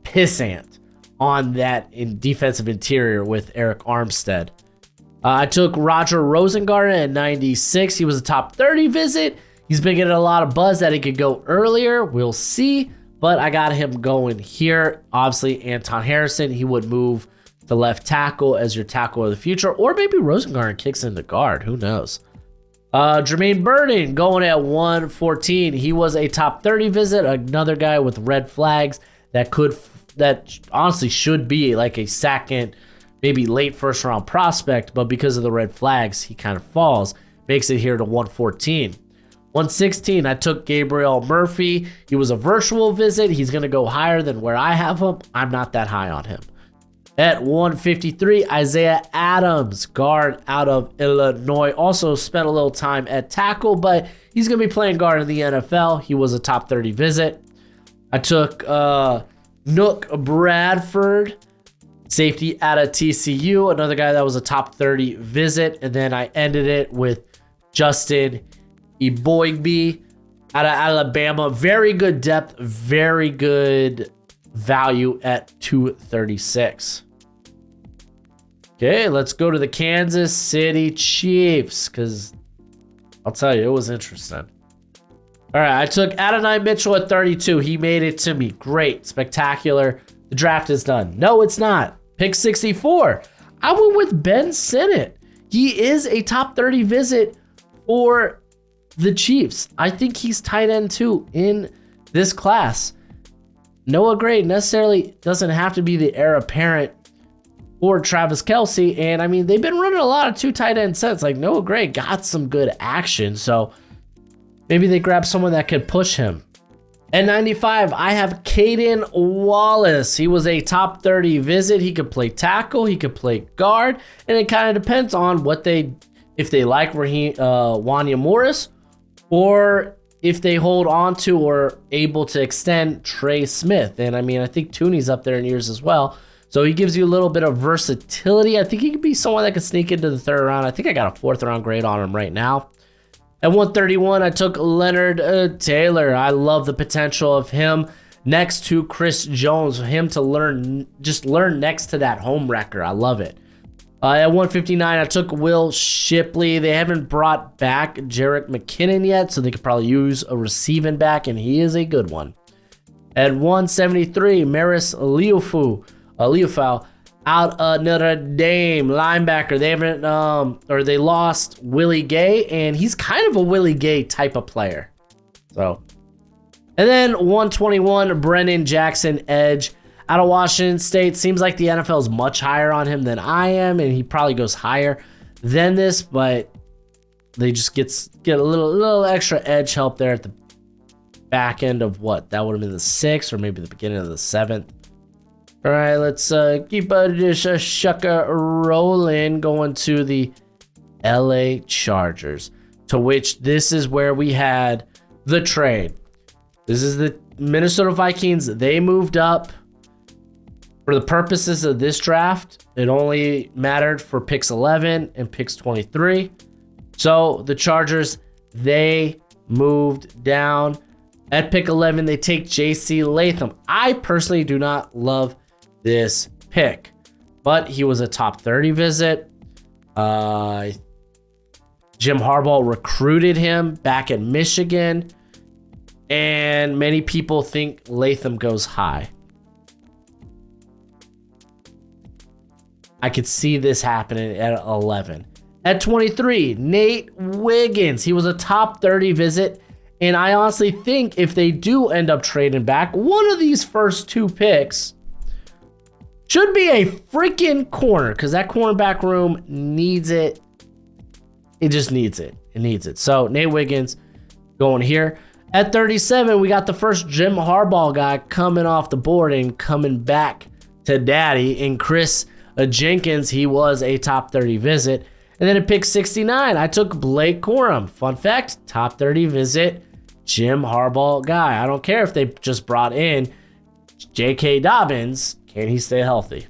pissant on that in defensive interior with Eric Armstead. I took Roger Rosengarten at 96. He was a top 30 visit. He's been getting a lot of buzz that he could go earlier. We'll see, but I got him going here. Obviously, Anton Harrison, he would move the left tackle as your tackle of the future, or maybe Rosengarten kicks into guard. Who knows? Jermaine Burton going at 114. He was a top 30 visit. Another guy with red flags that honestly should be like a second, maybe late first round prospect, but because of the red flags, he kind of falls. Makes it here to 114. 116, I took Gabriel Murphy. He was a virtual visit. He's going to go higher than where I have him. I'm not that high on him. At 153, Isaiah Adams, guard out of Illinois. Also spent a little time at tackle, but he's going to be playing guard in the NFL. He was a top 30 visit. I took Nook Bradford, safety out of TCU, another guy that was a top 30 visit. And then I ended it with Justin Eboigbe out of Alabama. Very good depth, very good value at 236. Okay, let's go to the Kansas City Chiefs, because I'll tell you, it was interesting. All right, I took Adonai Mitchell at 32. He made it to me. Great, spectacular. The draft is done. No, it's not. Pick 64. I went with Ben Sinnott. He is a top 30 visit for the Chiefs. I think he's tight end too in this class. Noah Gray necessarily doesn't have to be the heir apparent for Travis Kelce. And I mean, they've been running a lot of two tight end sets. Like Noah Gray got some good action. So maybe they grab someone that could push him. At 95, I have Caden Wallace. He was a top 30 visit. He could play tackle. He could play guard. And it kind of depends on if they like Wanya Morris, or if they hold on to or able to extend Trey Smith. And I mean, I think Tooney's up there in years as well. So he gives you a little bit of versatility. I think he could be someone that could sneak into the third round. I think I got a fourth round grade on him right now. At 131, I took Leonard Taylor. I love the potential of him next to Chris Jones. For him to learn next to that home wrecker. I love it. At 159, I took Will Shipley. They haven't brought back Jerick McKinnon yet, so they could probably use a receiving back, and he is a good one. At 173, Maris Liufau out of Notre Dame, linebacker. They lost Willie Gay, and he's kind of a Willie Gay type of player. So, and then 121, Brennan Jackson, edge out of Washington State. Seems like the NFL is much higher on him than I am, and he probably goes higher than this, but they just get a little extra edge help there at the back end of what? That would have been the 6th or maybe the beginning of the 7th. All right, let's keep this shucka rolling, going to the LA Chargers, to which this is where we had the trade. This is the Minnesota Vikings. They moved up. For the purposes of this draft, it only mattered for picks 11 and picks 23. So the Chargers, they moved down. At pick 11, they take J.C. Latham. I personally do not love this pick, but he was a top 30 visit. Jim Harbaugh recruited him back in Michigan, and many people think Latham goes high. I could see this happening at 11. At 23, Nate Wiggins. He was a top 30 visit, and I honestly think if they do end up trading back, one of these first two picks should be a freaking corner, because that cornerback room needs it. It just needs it. It needs it. So Nate Wiggins going here. At 37, we got the first Jim Harbaugh guy coming off the board and coming back to daddy in Chris Jenkins. He was a top 30 visit. And then at pick 69, I took Blake Corum. Fun fact, top 30 visit, Jim Harbaugh guy. I don't care if they just brought in J.K. Dobbins. Can he stay healthy?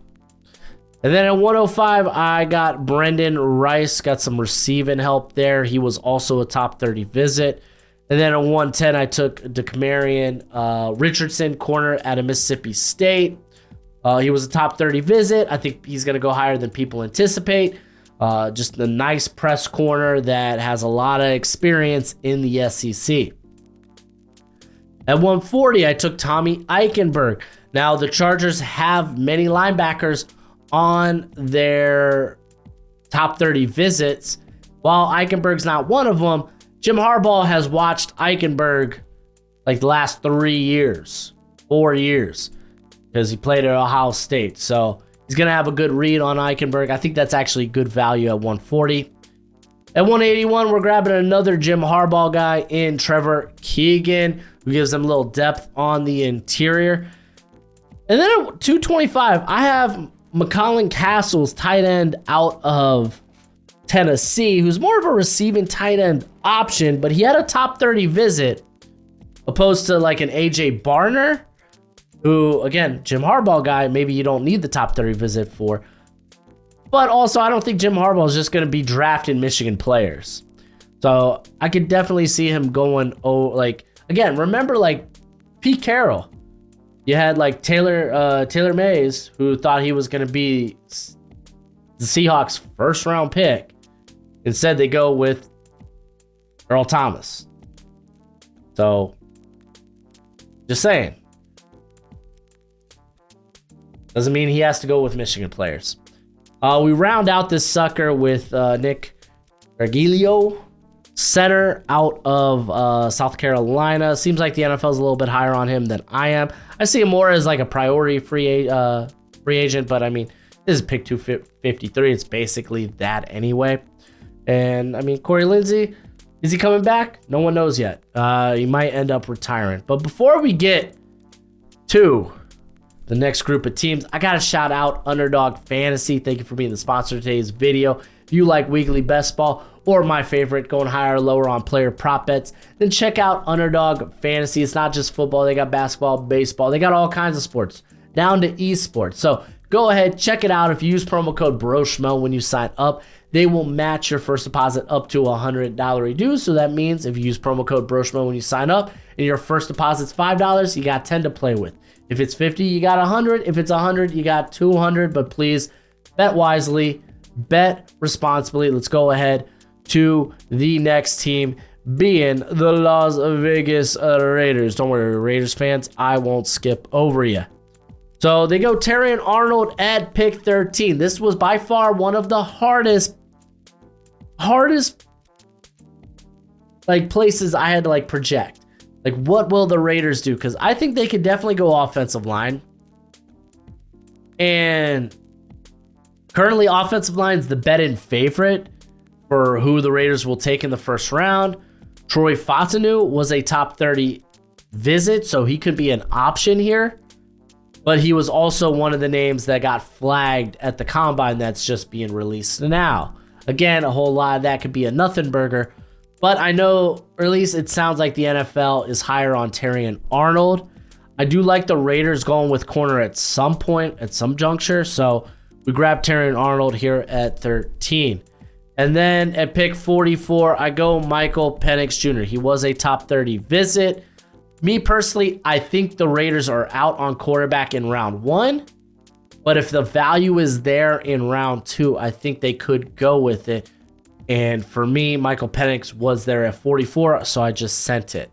And then at 105, I got Brendan Rice. Got some receiving help there. He was also a top 30 visit. And then at 110, I took DeCamarion Richardson, corner out of Mississippi State. He was a top 30 visit. I think he's going to go higher than people anticipate. Just a nice press corner that has a lot of experience in the SEC. At 140, I took Tommy Eichenberg. Now, the Chargers have many linebackers on their top 30 visits. While Eichenberg's not one of them, Jim Harbaugh has watched Eichenberg like the last 4 years, because he played at Ohio State. So he's going to have a good read on Eichenberg. I think that's actually good value at 140. At 181, we're grabbing another Jim Harbaugh guy in Trevor Keegan, who gives them a little depth on the interior. And then at 225, I have McCollin Castles, tight end out of Tennessee, who's more of a receiving tight end option, but he had a top 30 visit opposed to like an AJ Barner, who, again, Jim Harbaugh guy, maybe you don't need the top 30 visit for. But also, I don't think Jim Harbaugh is just going to be drafting Michigan players. So I could definitely see him going, again, remember like Pete Carroll. You had like Taylor Mays, who thought he was going to be the Seahawks' first round pick. Instead, they go with Earl Thomas. So, just saying. Doesn't mean he has to go with Michigan players. We round out this sucker with Nick Gargiulo, center out of South Carolina. Seems like the NFL is a little bit higher on him than I am. I see him more as like a priority free agent, but I mean, this is pick 253. It's basically that anyway. And I mean, Corey Lindsey, is he coming back? No one knows yet. He might end up retiring. But before we get to the next group of teams, I got to shout out Underdog Fantasy. Thank you for being the sponsor of today's video. If you like weekly best ball or my favorite, going higher or lower on player prop bets, then check out Underdog Fantasy. It's not just football. They got basketball, baseball. They got all kinds of sports, down to esports. So go ahead, check it out. If you use promo code Broshmo when you sign up, they will match your first deposit up to $100 reduced. So that means if you use promo code Broshmo when you sign up and your first deposit's $5, you got 10 to play with. If it's 50, you got 100. If it's 100, you got 200. But please bet wisely, bet responsibly. Let's go ahead to the next team, being the Las Vegas Raiders. Don't worry, Raiders fans, I won't skip over you. So they go Terrion Arnold at pick 13. This was by far one of the hardest like places I had to like project. Like, what will the Raiders do? Because I think they could definitely go offensive line. And currently, offensive line is the bet-in favorite for who the Raiders will take in the first round. Troy Fautanu was a top 30 visit, so he could be an option here. But he was also one of the names that got flagged at the combine that's just being released now. Again, a whole lot of that could be a nothing burger. But I know, or at least it sounds like the NFL is higher on Terrion Arnold. I do like the Raiders going with corner at some point, at some juncture. So we grabbed Terrion Arnold here at 13. And then at pick 44, I go Michael Penix Jr. He was a top 30 visit. Me personally, I think the Raiders are out on quarterback in round 1. But if the value is there in round 2, I think they could go with it. And for me, Michael Penix was there at 44, so I just sent it.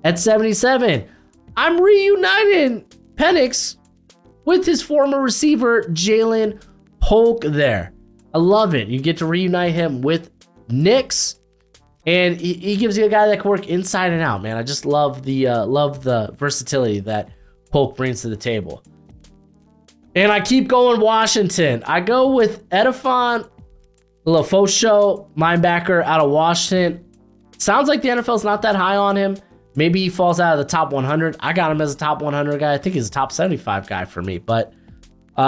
At 77, I'm reuniting Penix with his former receiver, Jalen Polk there. I love it. You get to reunite him with Nix, and he gives you a guy that can work inside and out, man. I just love the versatility that Polk brings to the table. And I keep going Washington. I go with Edifon LaFocho, linebacker out of Washington. Sounds like the NFL's not that high on him. Maybe he falls out of the top 100. I got him as a top 100 guy. I think he's a top 75 guy for me. But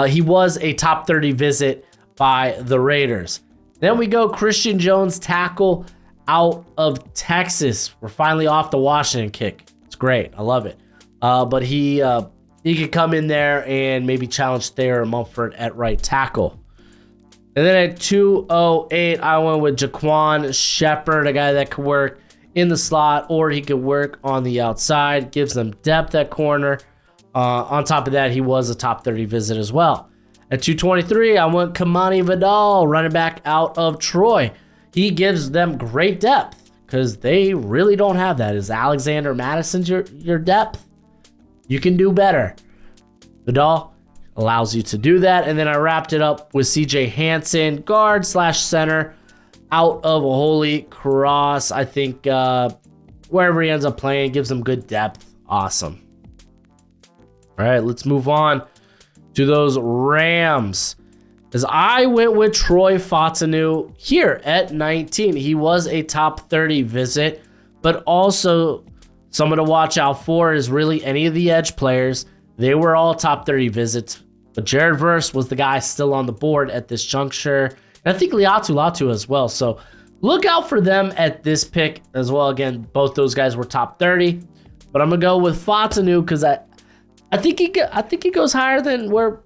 he was a top 30 visit by the Raiders. Then we go Christian Jones, tackle out of Texas. We're finally off the Washington kick. It's great. I love it. But he could come in there and maybe challenge Thayer Mumford at right tackle. And then at 208, I went with Jaquan Shepard, a guy that could work in the slot or he could work on the outside. Gives them depth at corner. On top of that, he was a top 30 visit as well. At 223, I went Kamani Vidal, running back out of Troy. He gives them great depth because they really don't have that. Is Alexander Madison your depth? You can do better. Vidal, allows you to do that. And then I wrapped it up with CJ Hansen, guard / center, out of Holy Cross. I think wherever he ends up playing gives him good depth. Awesome. All right, let's move on to those Rams. As I went with Troy Fautanu here at 19. He was a top 30 visit, but also someone to watch out for is really any of the edge players. They were all top 30 visits, but Jared Verse was the guy still on the board at this juncture. And I think Latu as well. So look out for them at this pick as well. Again, both those guys were top 30, but I'm gonna go with Fautanu because I think he goes higher than where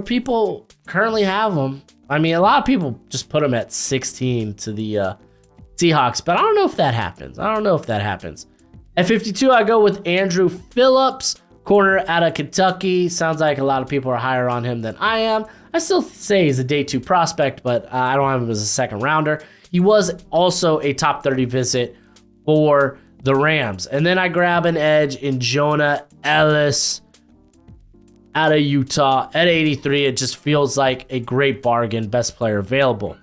people currently have him. I mean, a lot of people just put him at 16 to the Seahawks, but I don't know if that happens. At 52, I go with Andrew Phillips, corner out of Kentucky. Sounds like a lot of people are higher on him than I am. I still say he's a day 2 prospect, but I don't have him as a second rounder. He was also a top 30 visit for the Rams. And then I grab an edge in Jonah Ellis out of Utah at 83. It just feels like a great bargain, best player available.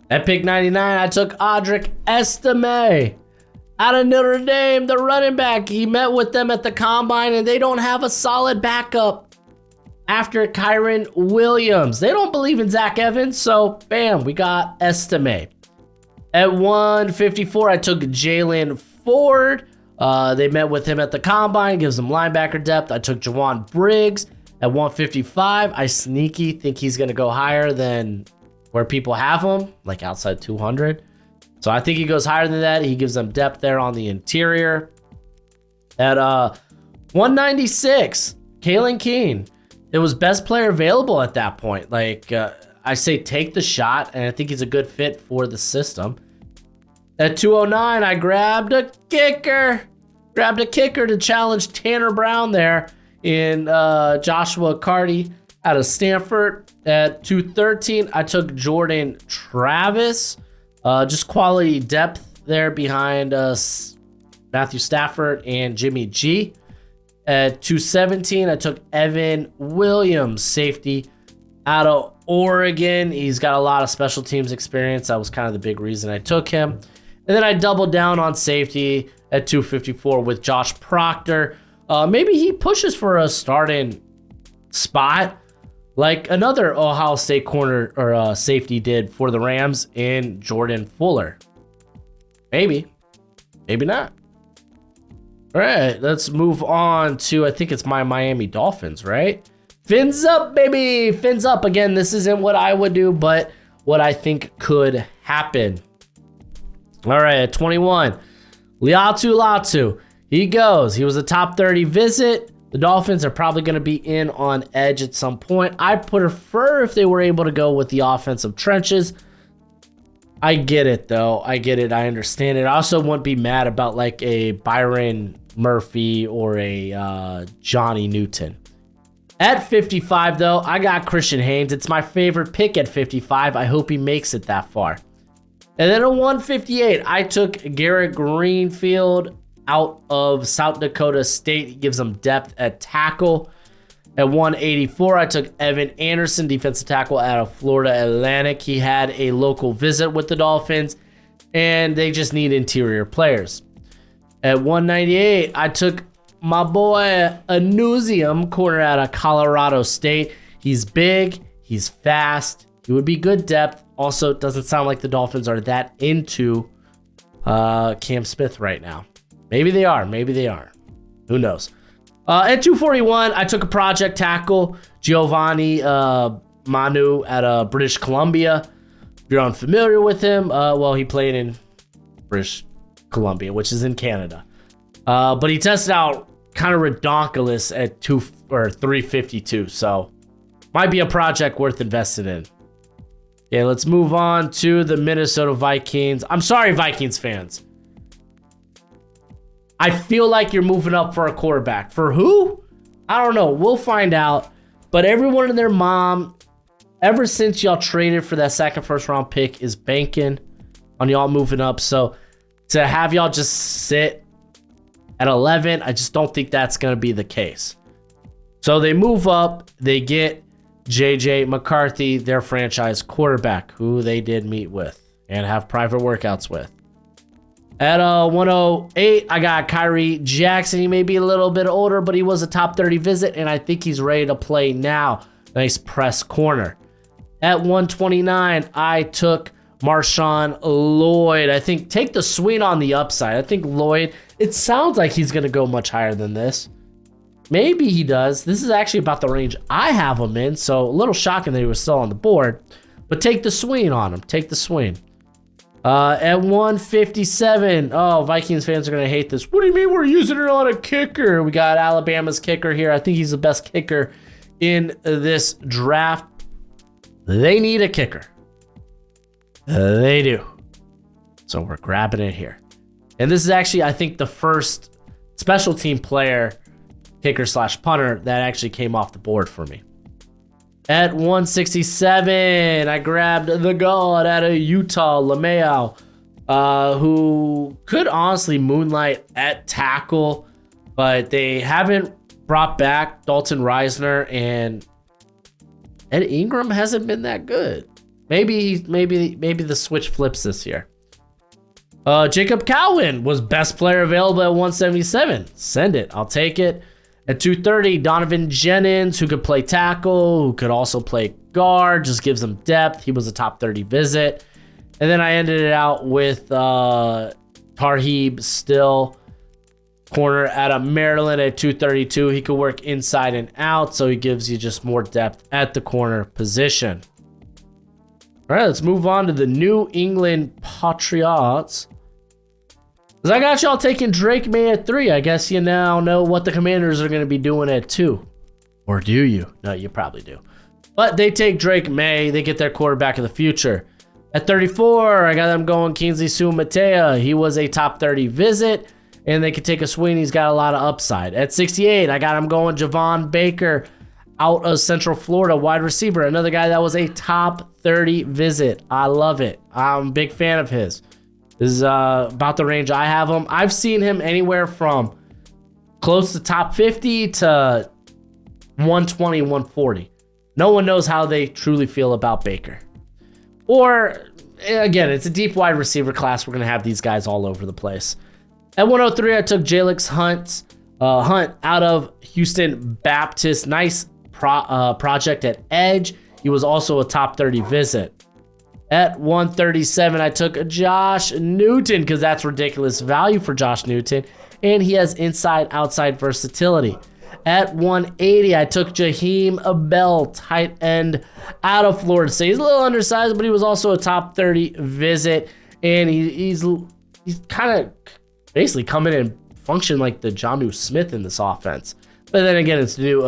At pick 99, I took Audric Estime out of Notre Dame, the running back. He met with them at the combine, and they don't have a solid backup after Kyron Williams. They don't believe in Zach Evans, so bam, we got Estime. At 154, I took Jalen Ford. They met with him at the combine, gives him linebacker depth. I took Jawan Briggs. At 155, I sneaky think he's going to go higher than where people have him, like outside 200. So I think he goes higher than that. He gives them depth there on the interior. At 196, Kalen Keene. It was best player available at that point. Like I say, take the shot, and I think he's a good fit for the system. At 209, I grabbed a kicker. To challenge Tanner Brown there in Joshua Carty out of Stanford. At 213, I took Jordan Travis. Just quality depth there behind Matthew Stafford and Jimmy G. At 217, I took Evan Williams, safety out of Oregon. He's got a lot of special teams experience. That was kind of the big reason I took him. And then I doubled down on safety at 254 with Josh Proctor. Maybe he pushes for a starting spot like another Ohio State corner or safety did for the Rams in Jordan Fuller. Maybe not. All right, let's move on to, I think it's my Miami Dolphins, right? Fins up, baby. Fins up. Again, this isn't what I would do, but what I think could happen. All right, at 21, Latu. He goes. He was a top 30 visit. The Dolphins are probably going to be in on edge at some point. I prefer if they were able to go with the offensive trenches. I get it, though. I understand it. I also wouldn't be mad about like a Byron Murphy or a Johnny Newton. At 55, though, I got Christian Haynes. It's my favorite pick at 55. I hope he makes it that far. And then at 158, I took Garrett Greenfield out of South Dakota State. He gives them depth at tackle. At 184, I took Evan Anderson, defensive tackle out of Florida Atlantic. He had a local visit with the Dolphins, and they just need interior players. At 198, I took my boy Anusium, corner out of Colorado State. He's big, he's fast, he would be good depth. Also, it doesn't sound like the Dolphins are that into Cam Smith right now. Maybe they are. Who knows? At 241, I took a project tackle, Giovanni Manu out of British Columbia. If you're unfamiliar with him, well, he played in British Columbia, which is in Canada. But he tested out kind of redonkulous at 352, so might be a project worth investing in. Okay, let's move on to the Minnesota Vikings. I'm sorry, Vikings fans. I feel like you're moving up for a quarterback. For who? I don't know. We'll find out. But everyone and their mom, ever since y'all traded for that second first-round pick, is banking on y'all moving up. So to have y'all just sit at 11, I just don't think that's going to be the case. So they move up. They get J.J. McCarthy, their franchise quarterback, who they did meet with and have private workouts with. At 108, I got Kyrie Jackson. He may be a little bit older, but he was a top 30 visit, and I think he's ready to play now. Nice press corner. At 129, I took Marshawn Lloyd. I think take the swing on the upside. I think Lloyd, it sounds like he's going to go much higher than this. Maybe he does. This is actually about the range I have him in, so a little shocking that he was still on the board. But take the swing on him. Take the swing. At 157, oh, Vikings fans are going to hate this. What do you mean we're using it on a kicker? We got Alabama's kicker here. I think he's the best kicker in this draft. They need a kicker. They do. So we're grabbing it here. And this is actually, I think, the first special team player, kicker / punter, that actually came off the board for me. At 167, I grabbed the god out of Utah, LeMayo, who could honestly moonlight at tackle, but they haven't brought back Dalton Reisner, and Ed Ingram hasn't been that good. Maybe the switch flips this year. Jacob Cowan was best player available at 177. Send it. I'll take it. At 230, Donovan Jennings, who could play tackle, who could also play guard, just gives them depth. He was a top 30 visit. And then I ended it out with Tarheeb Still, corner out of Maryland at 232. He could work inside and out, so he gives you just more depth at the corner position. All right, let's move on to the New England Patriots. Because I got y'all taking Drake May at 3. I guess you now know what the Commanders are going to be doing at 2. Or do you? No, you probably do. But they take Drake May. They get their quarterback of the future. At 34, I got them going Kingsley Sumatea. He was a top 30 visit, and they could take a swing. He's got a lot of upside. At 68, I got him going Javon Baker out of Central Florida, wide receiver. Another guy that was a top 30 visit. I love it. I'm a big fan of his. This is about the range I have him. I've seen him anywhere from close to top 50 to 120, 140. No one knows how they truly feel about Baker. Or, again, it's a deep wide receiver class. We're going to have these guys all over the place. At 103, I took Jalix Hunt out of Houston Baptist. Nice project at edge. He was also a top 30 visit. At 137, I took Josh Newton because that's ridiculous value for Josh Newton, and he has inside-outside versatility. At 180, I took Jaheim Bell, tight end out of Florida State. He's a little undersized, but he was also a top 30 visit, and he's kind of basically come in and function like the Jonnu Smith in this offense. But then again, it's new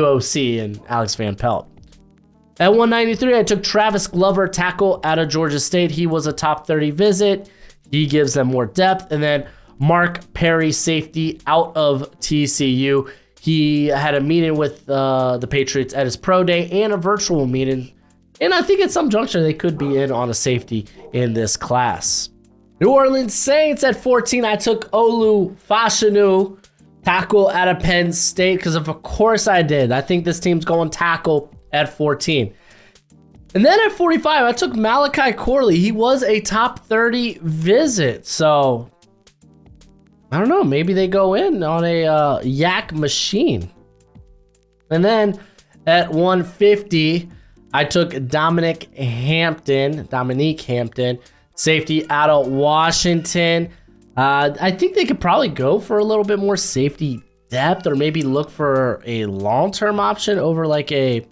OC and Alex Van Pelt. At 193, I took Travis Glover, tackle out of Georgia State. He was a top 30 visit. He gives them more depth. And then Mark Perry, safety out of TCU. He had a meeting with the Patriots at his pro day and a virtual meeting. And I think at some juncture they could be in on a safety in this class. New Orleans Saints at 14, I took Olu Fashanu, tackle out of Penn State, because of course I did. I think this team's going tackle at 14. And then at 45, I took Malachi Corley. He was a top 30 visit. So, I don't know. Maybe they go in on a yak machine. And then at 150, I took Dominique Hampton, safety out of Washington. I think they could probably go for a little bit more safety depth, or maybe look for a long-term option over like a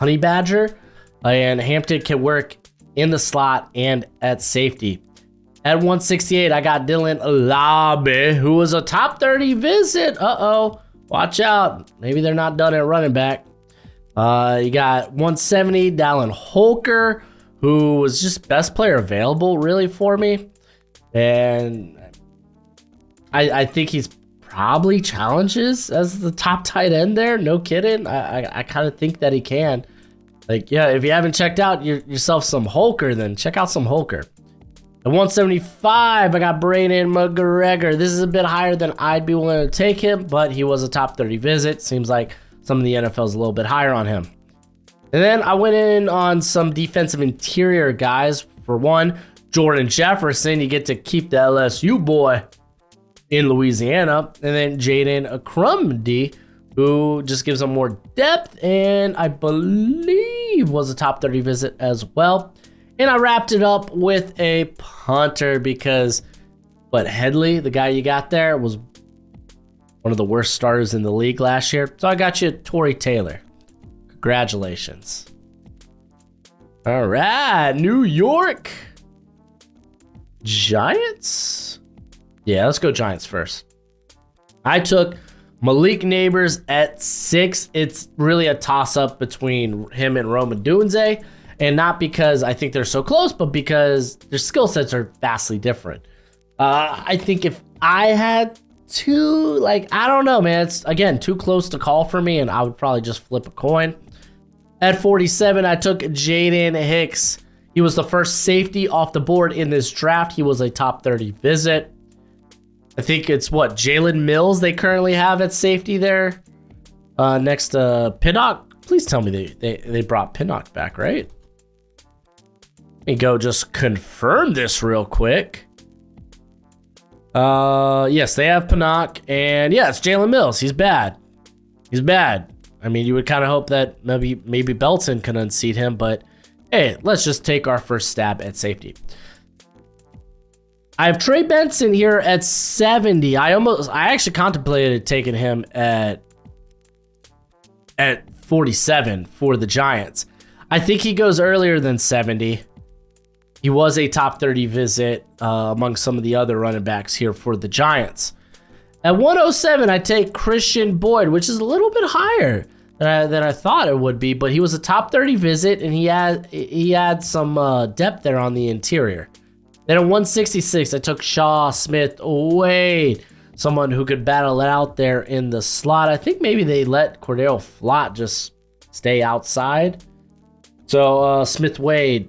Honey Badger, and Hampton can work in the slot and at safety. At 168, I got Dylan Labe, who was a top 30 visit. Watch out. Maybe they're not done at running back. You got 170, Dallin Holker, who was just best player available really for me. And I think he's probably challenges as the top tight end there. No kidding. I kind of think that he can. Like, yeah, if you haven't checked out yourself some Holker, then check out some Holker. At 175, I got Braden McGregor. This is a bit higher than I'd be willing to take him, but he was a top 30 visit. Seems like some of the NFL's a little bit higher on him. And then I went in on some defensive interior guys. For one, Jordan Jefferson. You get to keep the LSU boy in Louisiana. And then Jaden Akrumdi, who just gives them more depth, and I believe was a top 30 visit as well. And I wrapped it up with a punter because, Headley, the guy you got there, was one of the worst starters in the league last year. So I got you Torrey Taylor. Congratulations. All right, New York Giants. Yeah, let's go Giants first. I took Malik Nabers at 6. It's really a toss-up between him and Rome Odunze, and not because I think they're so close, but because their skill sets are vastly different. I think if I had to, I don't know, man. It's, again, too close to call for me, and I would probably just flip a coin. At 47, I took Jaden Hicks. He was the first safety off the board in this draft. He was a top 30 visit. I think it's Jalen Mills they currently have at safety there. Next to Pinnock. Please tell me they brought Pinnock back, right? Let me go just confirm this real quick. Yes, they have Pinnock, and yeah, it's Jalen Mills. He's bad. I mean, you would kind of hope that maybe Belton can unseat him, but hey, let's just take our first stab at safety. I have Trey Benson here at 70. I actually contemplated taking him at 47 for the Giants. I think he goes earlier than 70. He was a top 30 visit among some of the other running backs here for the Giants. At 107, I take Christian Boyd, which is a little bit higher than I thought it would be, but he was a top 30 visit, and he had some depth there on the interior. Then at 166, I took Shaw Smith Wade, someone who could battle it out there in the slot. I think maybe they let Cordell Flott just stay outside. So Smith Wade,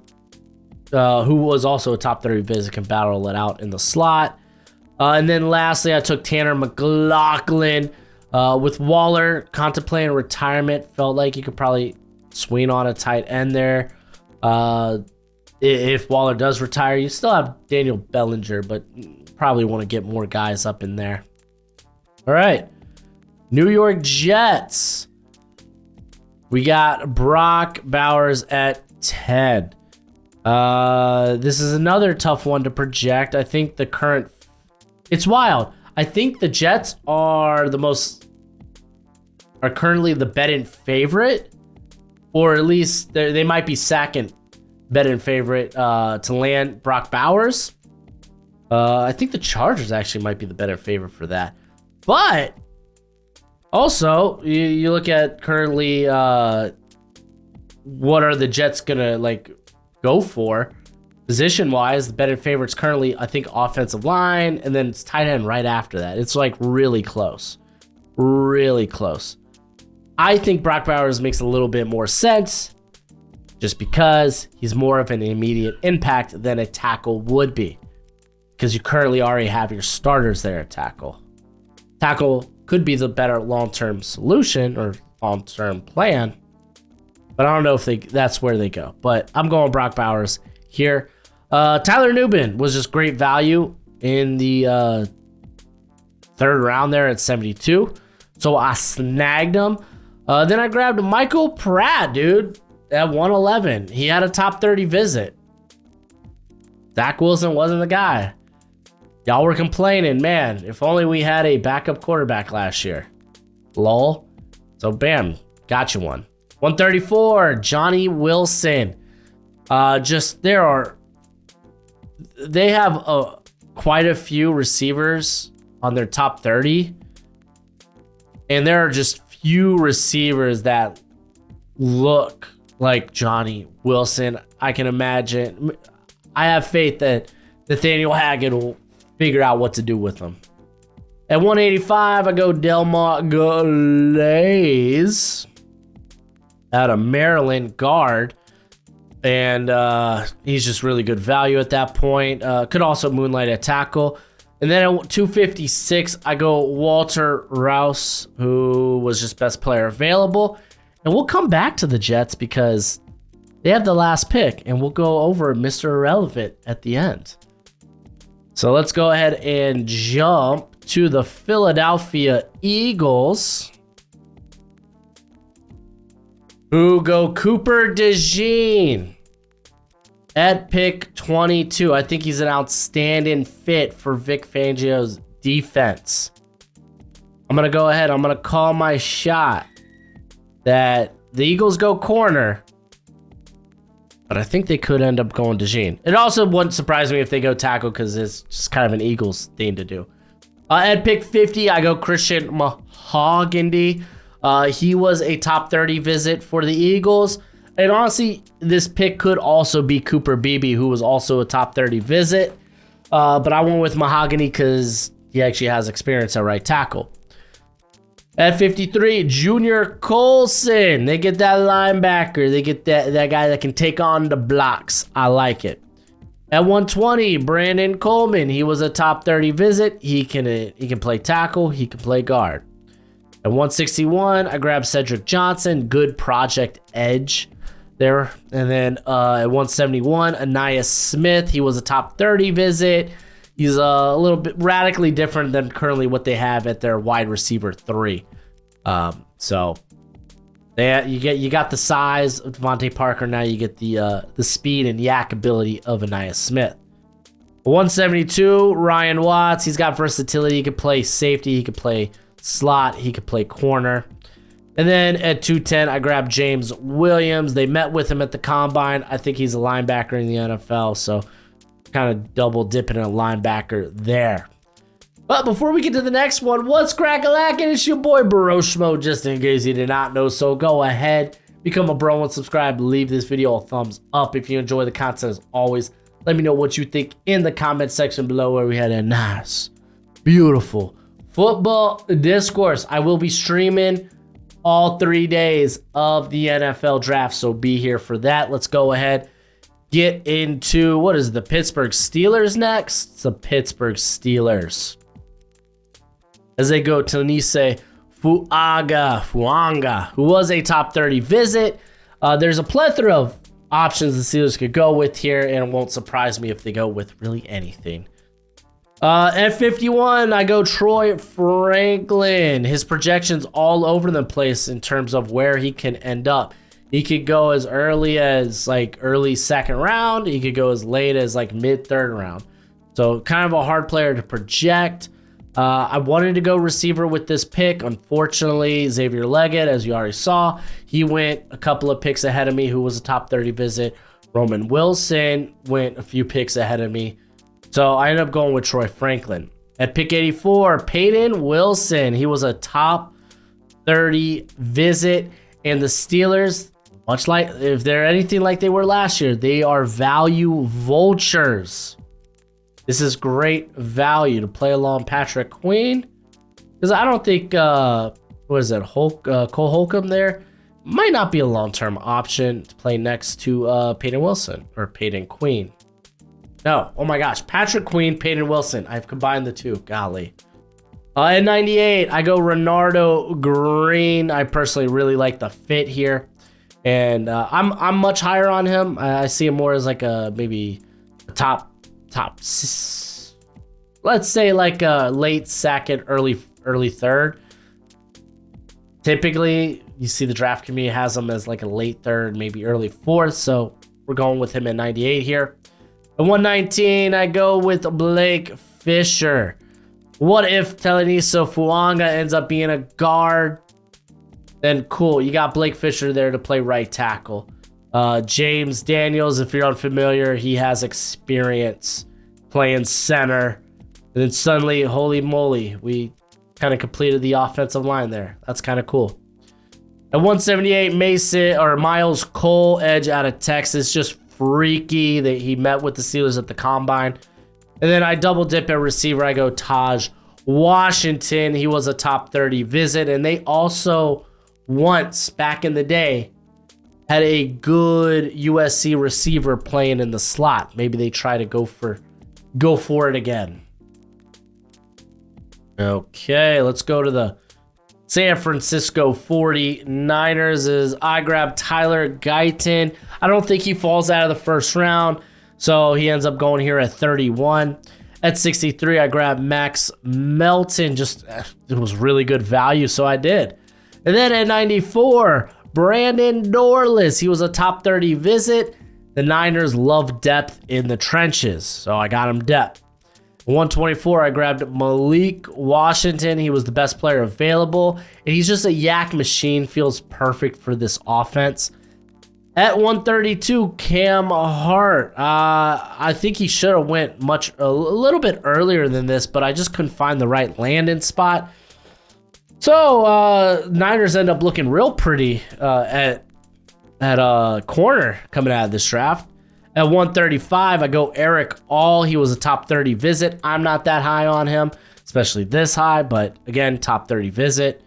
who was also a top 30 visit, can battle it out in the slot. And then lastly, I took Tanner McLaughlin. With Waller contemplating retirement, felt like you could probably swing on a tight end there. If Waller does retire, you still have Daniel Bellinger, but probably want to get more guys up in there. All right. New York Jets. We got Brock Bowers at 10. This is another tough one to project. I think it's wild. I think the Jets are currently the bet-in favorite, or at least they might be second bet-in favorite to land Brock Bowers. I think the Chargers actually might be the bet-in favorite for that. But also, you look at currently what are the Jets gonna go for position-wise. The bet-in favorite's currently, I think, offensive line, and then it's tight end right after that. It's really close. Really close. I think Brock Bowers makes a little bit more sense just because he's more of an immediate impact than a tackle would be, because you currently already have your starters there at tackle. Tackle could be the better long-term solution or long-term plan, but I don't know if that's where they go. But I'm going Brock Bowers here. Tyler Nubin was just great value in the third round there at 72. So I snagged him. Then I grabbed Michael Pratt, dude, at 111. He had a top 30 visit. Zach Wilson wasn't the guy. Y'all were complaining, man, if only we had a backup quarterback last year. Lol. So bam, got you one. 134, Johnny Wilson. They have quite a few receivers on their top 30, and there are just few receivers that look like Johnny Wilson. I can imagine. I have faith that Nathaniel Hackett will figure out what to do with them. At 185, I go Delmont Glaze out of Maryland, guard. And he's just really good value at that point. Could also moonlight at tackle. And then at 256, I go Walter Rouse, who was just best player available. And we'll come back to the Jets because they have the last pick, and we'll go over Mr. Irrelevant at the end. So let's go ahead and jump to the Philadelphia Eagles, who go Cooper DeJean at pick 22. I think he's an outstanding fit for Vic Fangio's defense. I'm going to go ahead. I'm going to call my shot that the Eagles go corner, but I think they could end up going DeJean. It also wouldn't surprise me if they go tackle because it's just kind of an Eagles thing to do. At pick 50, I go Christian Mahogany. He was a top 30 visit for the Eagles. And honestly, this pick could also be Cooper Beebe, who was also a top 30 visit. But I went with Mahogany because he actually has experience at right tackle. At 53, Junior Colson. They get that linebacker. They get that guy that can take on the blocks. I like it. At 120, Brandon Coleman. He was a top 30 visit. He can play tackle. He can play guard. At 161, I grabbed Cedric Johnson. Good project edge there. And then at 171, Anais Smith. He was a top 30 visit. He's a little bit radically different than currently what they have at their wide receiver 3. So you got the size of Devontae Parker. Now you get the speed and yak ability of Anais Smith. 172, Ryan Watts. He's got versatility. He can play safety. He can play slot. He can play corner. And then at 210, I grabbed James Williams. They met with him at the combine. I think he's a linebacker in the NFL, so kind of double dipping a linebacker there. But before we get to the next one, what's crack-a-lackin'? It's your boy Broshmo, just in case you did not know. So go ahead, become a bro and subscribe. Leave this video a thumbs up if you enjoy the content. As always, let me know what you think in the comment section below, where we had a nice, beautiful football discourse. I will be streaming all 3 days of the NFL draft, so be here for that. Let's go ahead. Get into, what is the Pittsburgh Steelers next? It's the Pittsburgh Steelers, as they go to Nisei Fuanga, who was a top 30 visit. There's a plethora of options the Steelers could go with here, and it won't surprise me if they go with really anything. At 51, I go Troy Franklin. His projection's all over the place in terms of where he can end up. He could go as early as like early second round. He could go as late as like mid third round. So kind of a hard player to project. I wanted to go receiver with this pick. Unfortunately, Xavier Leggett, as you already saw, he went a couple of picks ahead of me, who was a top 30 visit. Roman Wilson went a few picks ahead of me. So I ended up going with Troy Franklin. At pick 84, Peyton Wilson. He was a top 30 visit. And the Steelers, much like if they're anything like they were last year, they are value vultures. This is great value to play along Patrick Queen, because I don't think Cole Holcomb there might not be a long-term option to play next to Peyton Wilson or Peyton Queen. No, oh my gosh, Patrick Queen, Peyton Wilson. I've combined the two. Golly. At 98, I go Renardo Green. I personally really like the fit here, and I'm much higher on him. I see him more as like maybe a top, let's say like a late second, early third. Typically, you see the draft community has him as like a late third, maybe early fourth. So we're going with him at 98 here. At 119, I go with Blake Fisher. What if Teleniso Fuanga ends up being a guard? Then cool, you got Blake Fisher there to play right tackle. James Daniels, if you're unfamiliar, he has experience playing center. And then suddenly, holy moly, we kind of completed the offensive line there. That's kind of cool. At 178, Miles Cole, edge out of Texas, just freaky that he met with the Steelers at the combine. And then I double dip at receiver. I go Taj Washington. He was a top 30 visit. And they also once back in the day had a good USC receiver playing in the slot. Maybe they try to go for it again. Okay, let's go to the San Francisco 49ers is I grabbed Tyler Guyton. I don't think he falls out of the first round, so he ends up going here at 31. At 63, I grabbed Max Melton. It was really good value, so I did. And then at 94, Brandon Dorless. He was a top 30 visit. The Niners love depth in the trenches, so I got him depth. 124, I grabbed Malik Washington. He was the best player available, and he's just a yak machine. Feels perfect for this offense. At 132, Cam Hart. I think he should have went a little bit earlier than this, but I just couldn't find the right landing spot. So Niners end up looking real pretty at corner coming out of this draft. At 135, I go Eric All. He was a top 30 visit. I'm not that high on him, especially this high, but again, top 30 visit.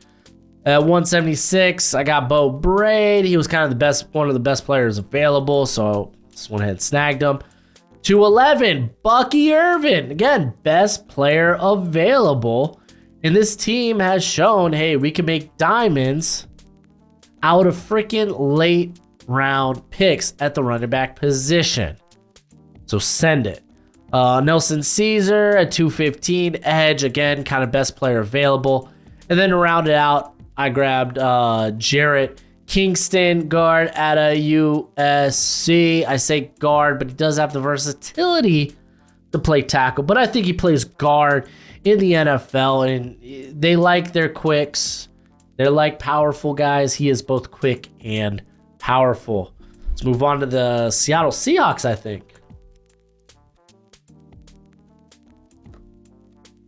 At 176, I got Bo Braid. He was kind of one of the best players available, so just went ahead and snagged him. 211, Bucky Irvin. Again, best player available. And this team has shown, hey, we can make diamonds out of freaking late round picks at the running back position. So send it. Nelson Caesar at 215, edge, again, kind of best player available. And then to round it out, I grabbed Jarrett Kingston, guard at a USC. I say guard, but he does have the versatility to play tackle. But I think he plays guard in the NFL, and they like their quicks. They're like powerful guys. He is both quick and powerful. Let's move on to the Seattle Seahawks, I think.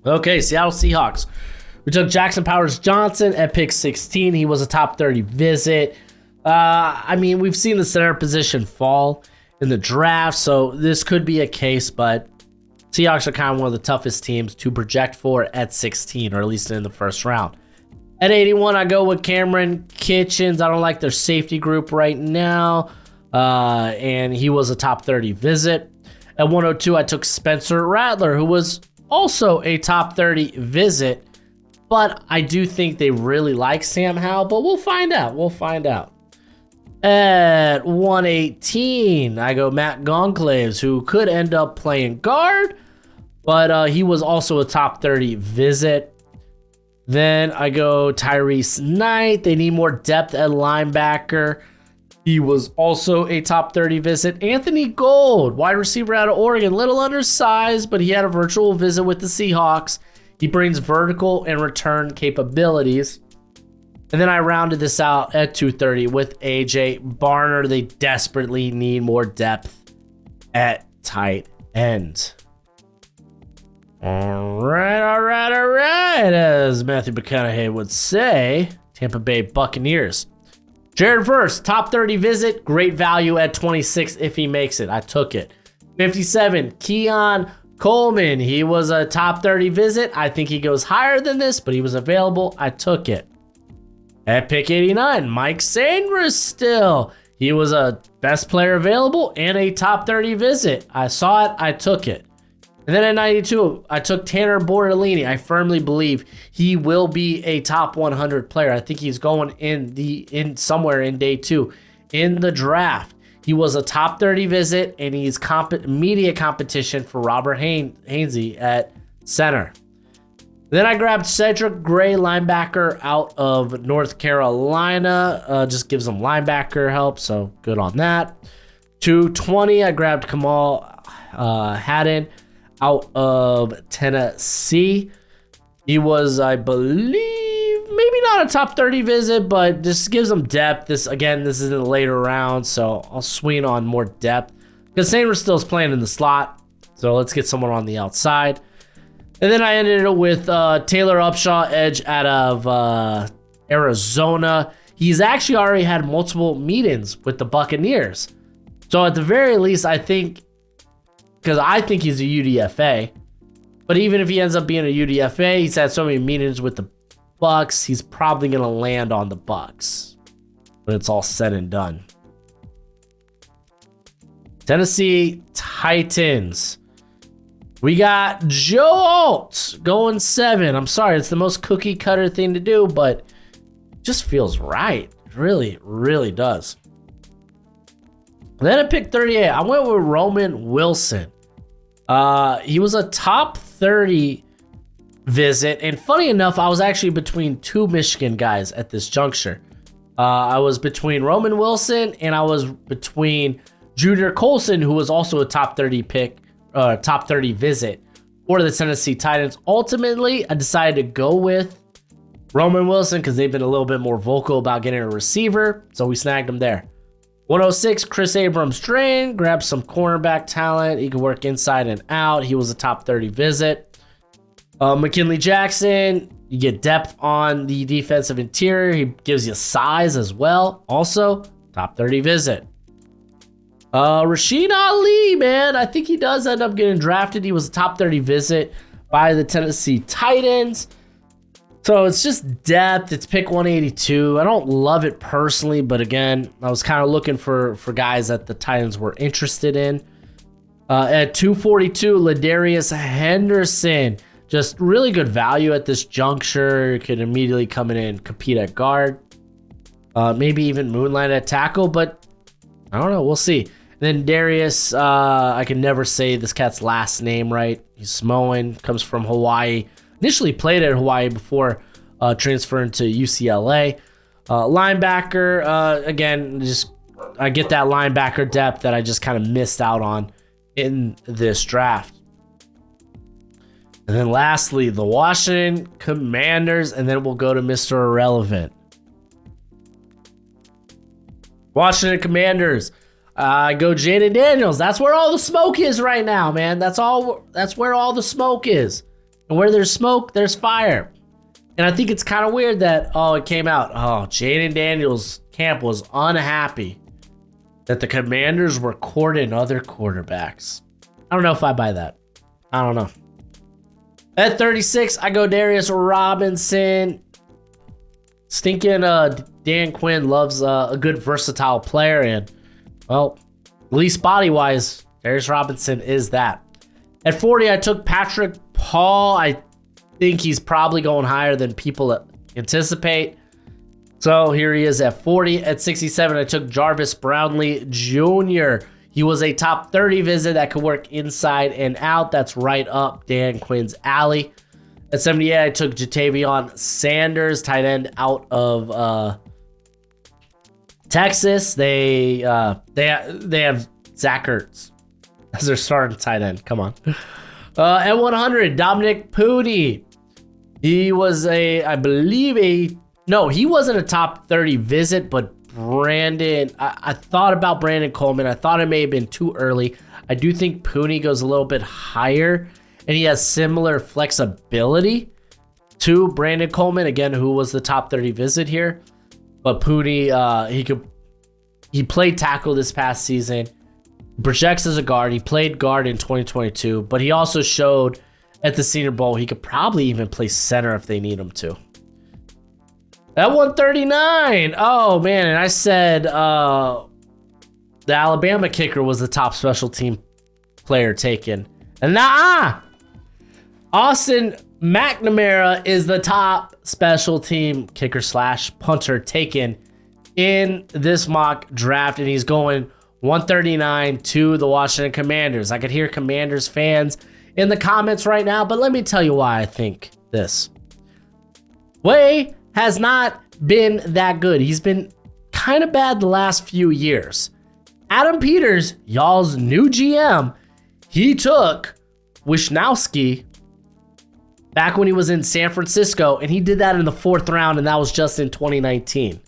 Okay, Seattle Seahawks. We took Jackson Powers Johnson at pick 16. He was a top 30 visit. I mean, we've seen the center position fall in the draft, so this could be a case, but Seahawks are kind of one of the toughest teams to project for at 16, or at least in the first round. At 81, I go with Cameron Kitchens. I don't like their safety group right now, and he was a top 30 visit. At 102, I took Spencer Rattler, who was also a top 30 visit, but I do think they really like Sam Howell, but we'll find out. At 118, I go Matt Goncalves, who could end up playing guard, but he was also a top 30 visit. Then I go Tyrese Knight. They need more depth at linebacker. He was also a top 30 visit. Anthony Gold, wide receiver out of Oregon, little undersized, but he had a virtual visit with the Seahawks. He brings vertical and return capabilities. And then I rounded this out at 230 with AJ Barner. They desperately need more depth at tight end. All right. As Matthew McConaughey would say, Tampa Bay Buccaneers. Jared Verse, top 30 visit, great value at 26 if he makes it. I took it. 57, Keon Coleman. He was a top 30 visit. I think he goes higher than this, but he was available. I took it. At pick 89, Mike Sanders still. He was a best player available and a top 30 visit. I saw it. I took it. And then at 92, I took Tanner Bortolini. I firmly believe he will be a top 100 player. I think he's going in somewhere in day 2 in the draft. He was a top 30 visit, and he's immediate competition for Robert Hainsey at center. Then I grabbed Cedric Gray, linebacker out of North Carolina. Just gives him linebacker help, so good on that. 220, I grabbed Kamal Haddon out of Tennessee. He was, I believe, maybe not a top 30 visit, but just gives him depth. This is in the later round, so I'll swing on more depth. Because Sanders still is playing in the slot, so let's get someone on the outside. And then I ended it with Taylor Upshaw, edge out of Arizona. He's actually already had multiple meetings with the Buccaneers. So at the very least, I think, because I think he's a UDFA, but even if he ends up being a UDFA, he's had so many meetings with the Bucs, he's probably going to land on the Bucs when it's all said and done. Tennessee Titans. We got Joe Alt going 7. I'm sorry, it's the most cookie cutter thing to do, but just feels right. It really, really does. Then at pick 38, I went with Roman Wilson. He was a top 30 visit, and funny enough, I was actually between two Michigan guys at this juncture. I was between Roman Wilson and I was between Junior Colson, who was also a top 30 pick, top 30 visit for the Tennessee Titans. Ultimately, I decided to go with Roman Wilson because they've been a little bit more vocal about getting a receiver, so we snagged him there. 106, Chris Abrams-Drain, grabbed some cornerback talent. He could work inside and out. He was a top 30 visit. McKinley Jackson, you get depth on the defensive interior. He gives you size as well. Also, top 30 visit. Rashid Ali, man, I think he does end up getting drafted. He was a top 30 visit by the Tennessee Titans. So it's just depth. It's pick 182. I don't love it personally, but again, I was kind of looking for guys that the Titans were interested in. At 242, Ladarius Henderson. Just really good value at this juncture. Could immediately come in and compete at guard. Maybe even moonlight at tackle, but I don't know. We'll see. And then Darius, I can never say this cat's last name right. He's Samoan, comes from Hawaii. Initially played at Hawaii before transferring to UCLA. Linebacker, again, just I get that linebacker depth that I just kind of missed out on in this draft. And then lastly, the Washington Commanders, and then we'll go to Mr. Irrelevant. Washington Commanders. I go Jaden Daniels. That's where all the smoke is right now, man. That's where all the smoke is. And where there's smoke, there's fire. And I think it's kind of weird that, it came out. Jaden Daniels' camp was unhappy that the Commanders were courting other quarterbacks. I don't know if I buy that. I don't know. At 36, I go Darius Robinson. Stinking Dan Quinn loves a good versatile player. And, well, at least body-wise, Darius Robinson is that. At 40, I took Patrick Paul. I think he's probably going higher than people anticipate. So here he is at 40. At 67, I took Jarvis Brownlee Jr. He was a top 30 visit that could work inside and out. That's right up Dan Quinn's alley. At 78, I took Jatavion Sanders, tight end out of Texas. They have Zach Ertz as their starting tight end. Come on. At 100, Dominic Pooty. He was he wasn't a top 30 visit, but Brandon, I thought about Brandon Coleman. I thought it may have been too early. I do think Pooty goes a little bit higher, and he has similar flexibility to Brandon Coleman, again, who was the top 30 visit here. But Pooty, he played tackle this past season. Projects as a guard. He played guard in 2022, but he also showed at the Senior Bowl he could probably even play center if they need him to. At 139, oh man, and I said the Alabama kicker was the top special team player taken. And Austin McNamara is the top special team kicker / punter taken in this mock draft, and he's going 139 to the Washington Commanders. I could hear Commanders fans in the comments right now, but let me tell you why I think this. Way has not been that good. He's been kind of bad the last few years. Adam Peters, y'all's new GM, he took Wisnowski back when he was in San Francisco, and he did that in the 4th round, and that was just in 2019.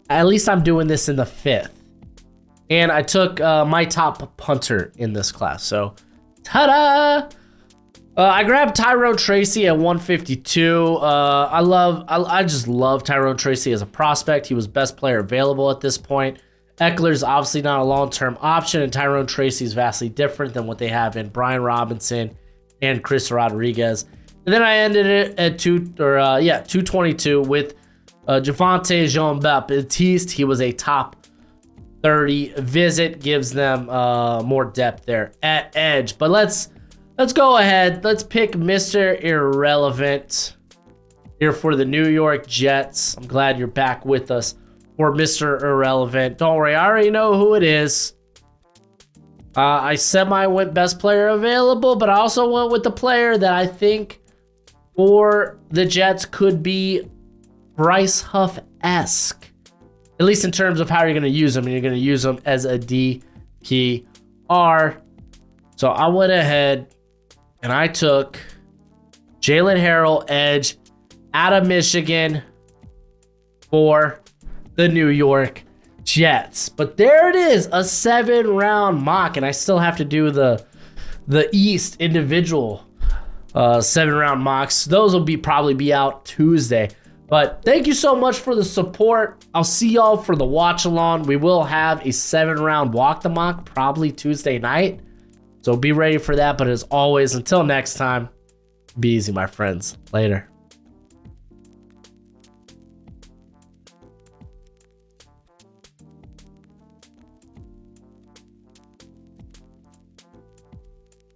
At least I'm doing this in the 5th. And I took my top punter in this class. So, ta-da! I grabbed Tyrone Tracy at 152. I just love Tyrone Tracy as a prospect. He was best player available at this point. Eckler's obviously not a long-term option, and Tyrone Tracy is vastly different than what they have in Brian Robinson and Chris Rodriguez. And then I ended it at 222 with Javonte Jean-Baptiste. He was a top 30 visit, gives them more depth there at edge. But let's go ahead. Let's pick Mr. Irrelevant. here for the New York Jets. I'm glad you're back with us for Mr. Irrelevant. Don't worry, I already know who it is. I went best player available, but I also went with the player that I think for the Jets could be Bryce Huff-esque. At least in terms of how you're going to use him. You're going to use him as a DPR. So I went ahead and I took Jalen Harrell, edge, out of Michigan for the New York Jets. But there it is, a 7-round mock, and I still have to do the East individual 7-round mocks. Those will probably be out Tuesday. But thank you so much for the support. I'll see y'all for the watch along. We will have a 7-round walk the mock probably Tuesday night. So be ready for that. But as always, until next time, be easy, my friends. Later.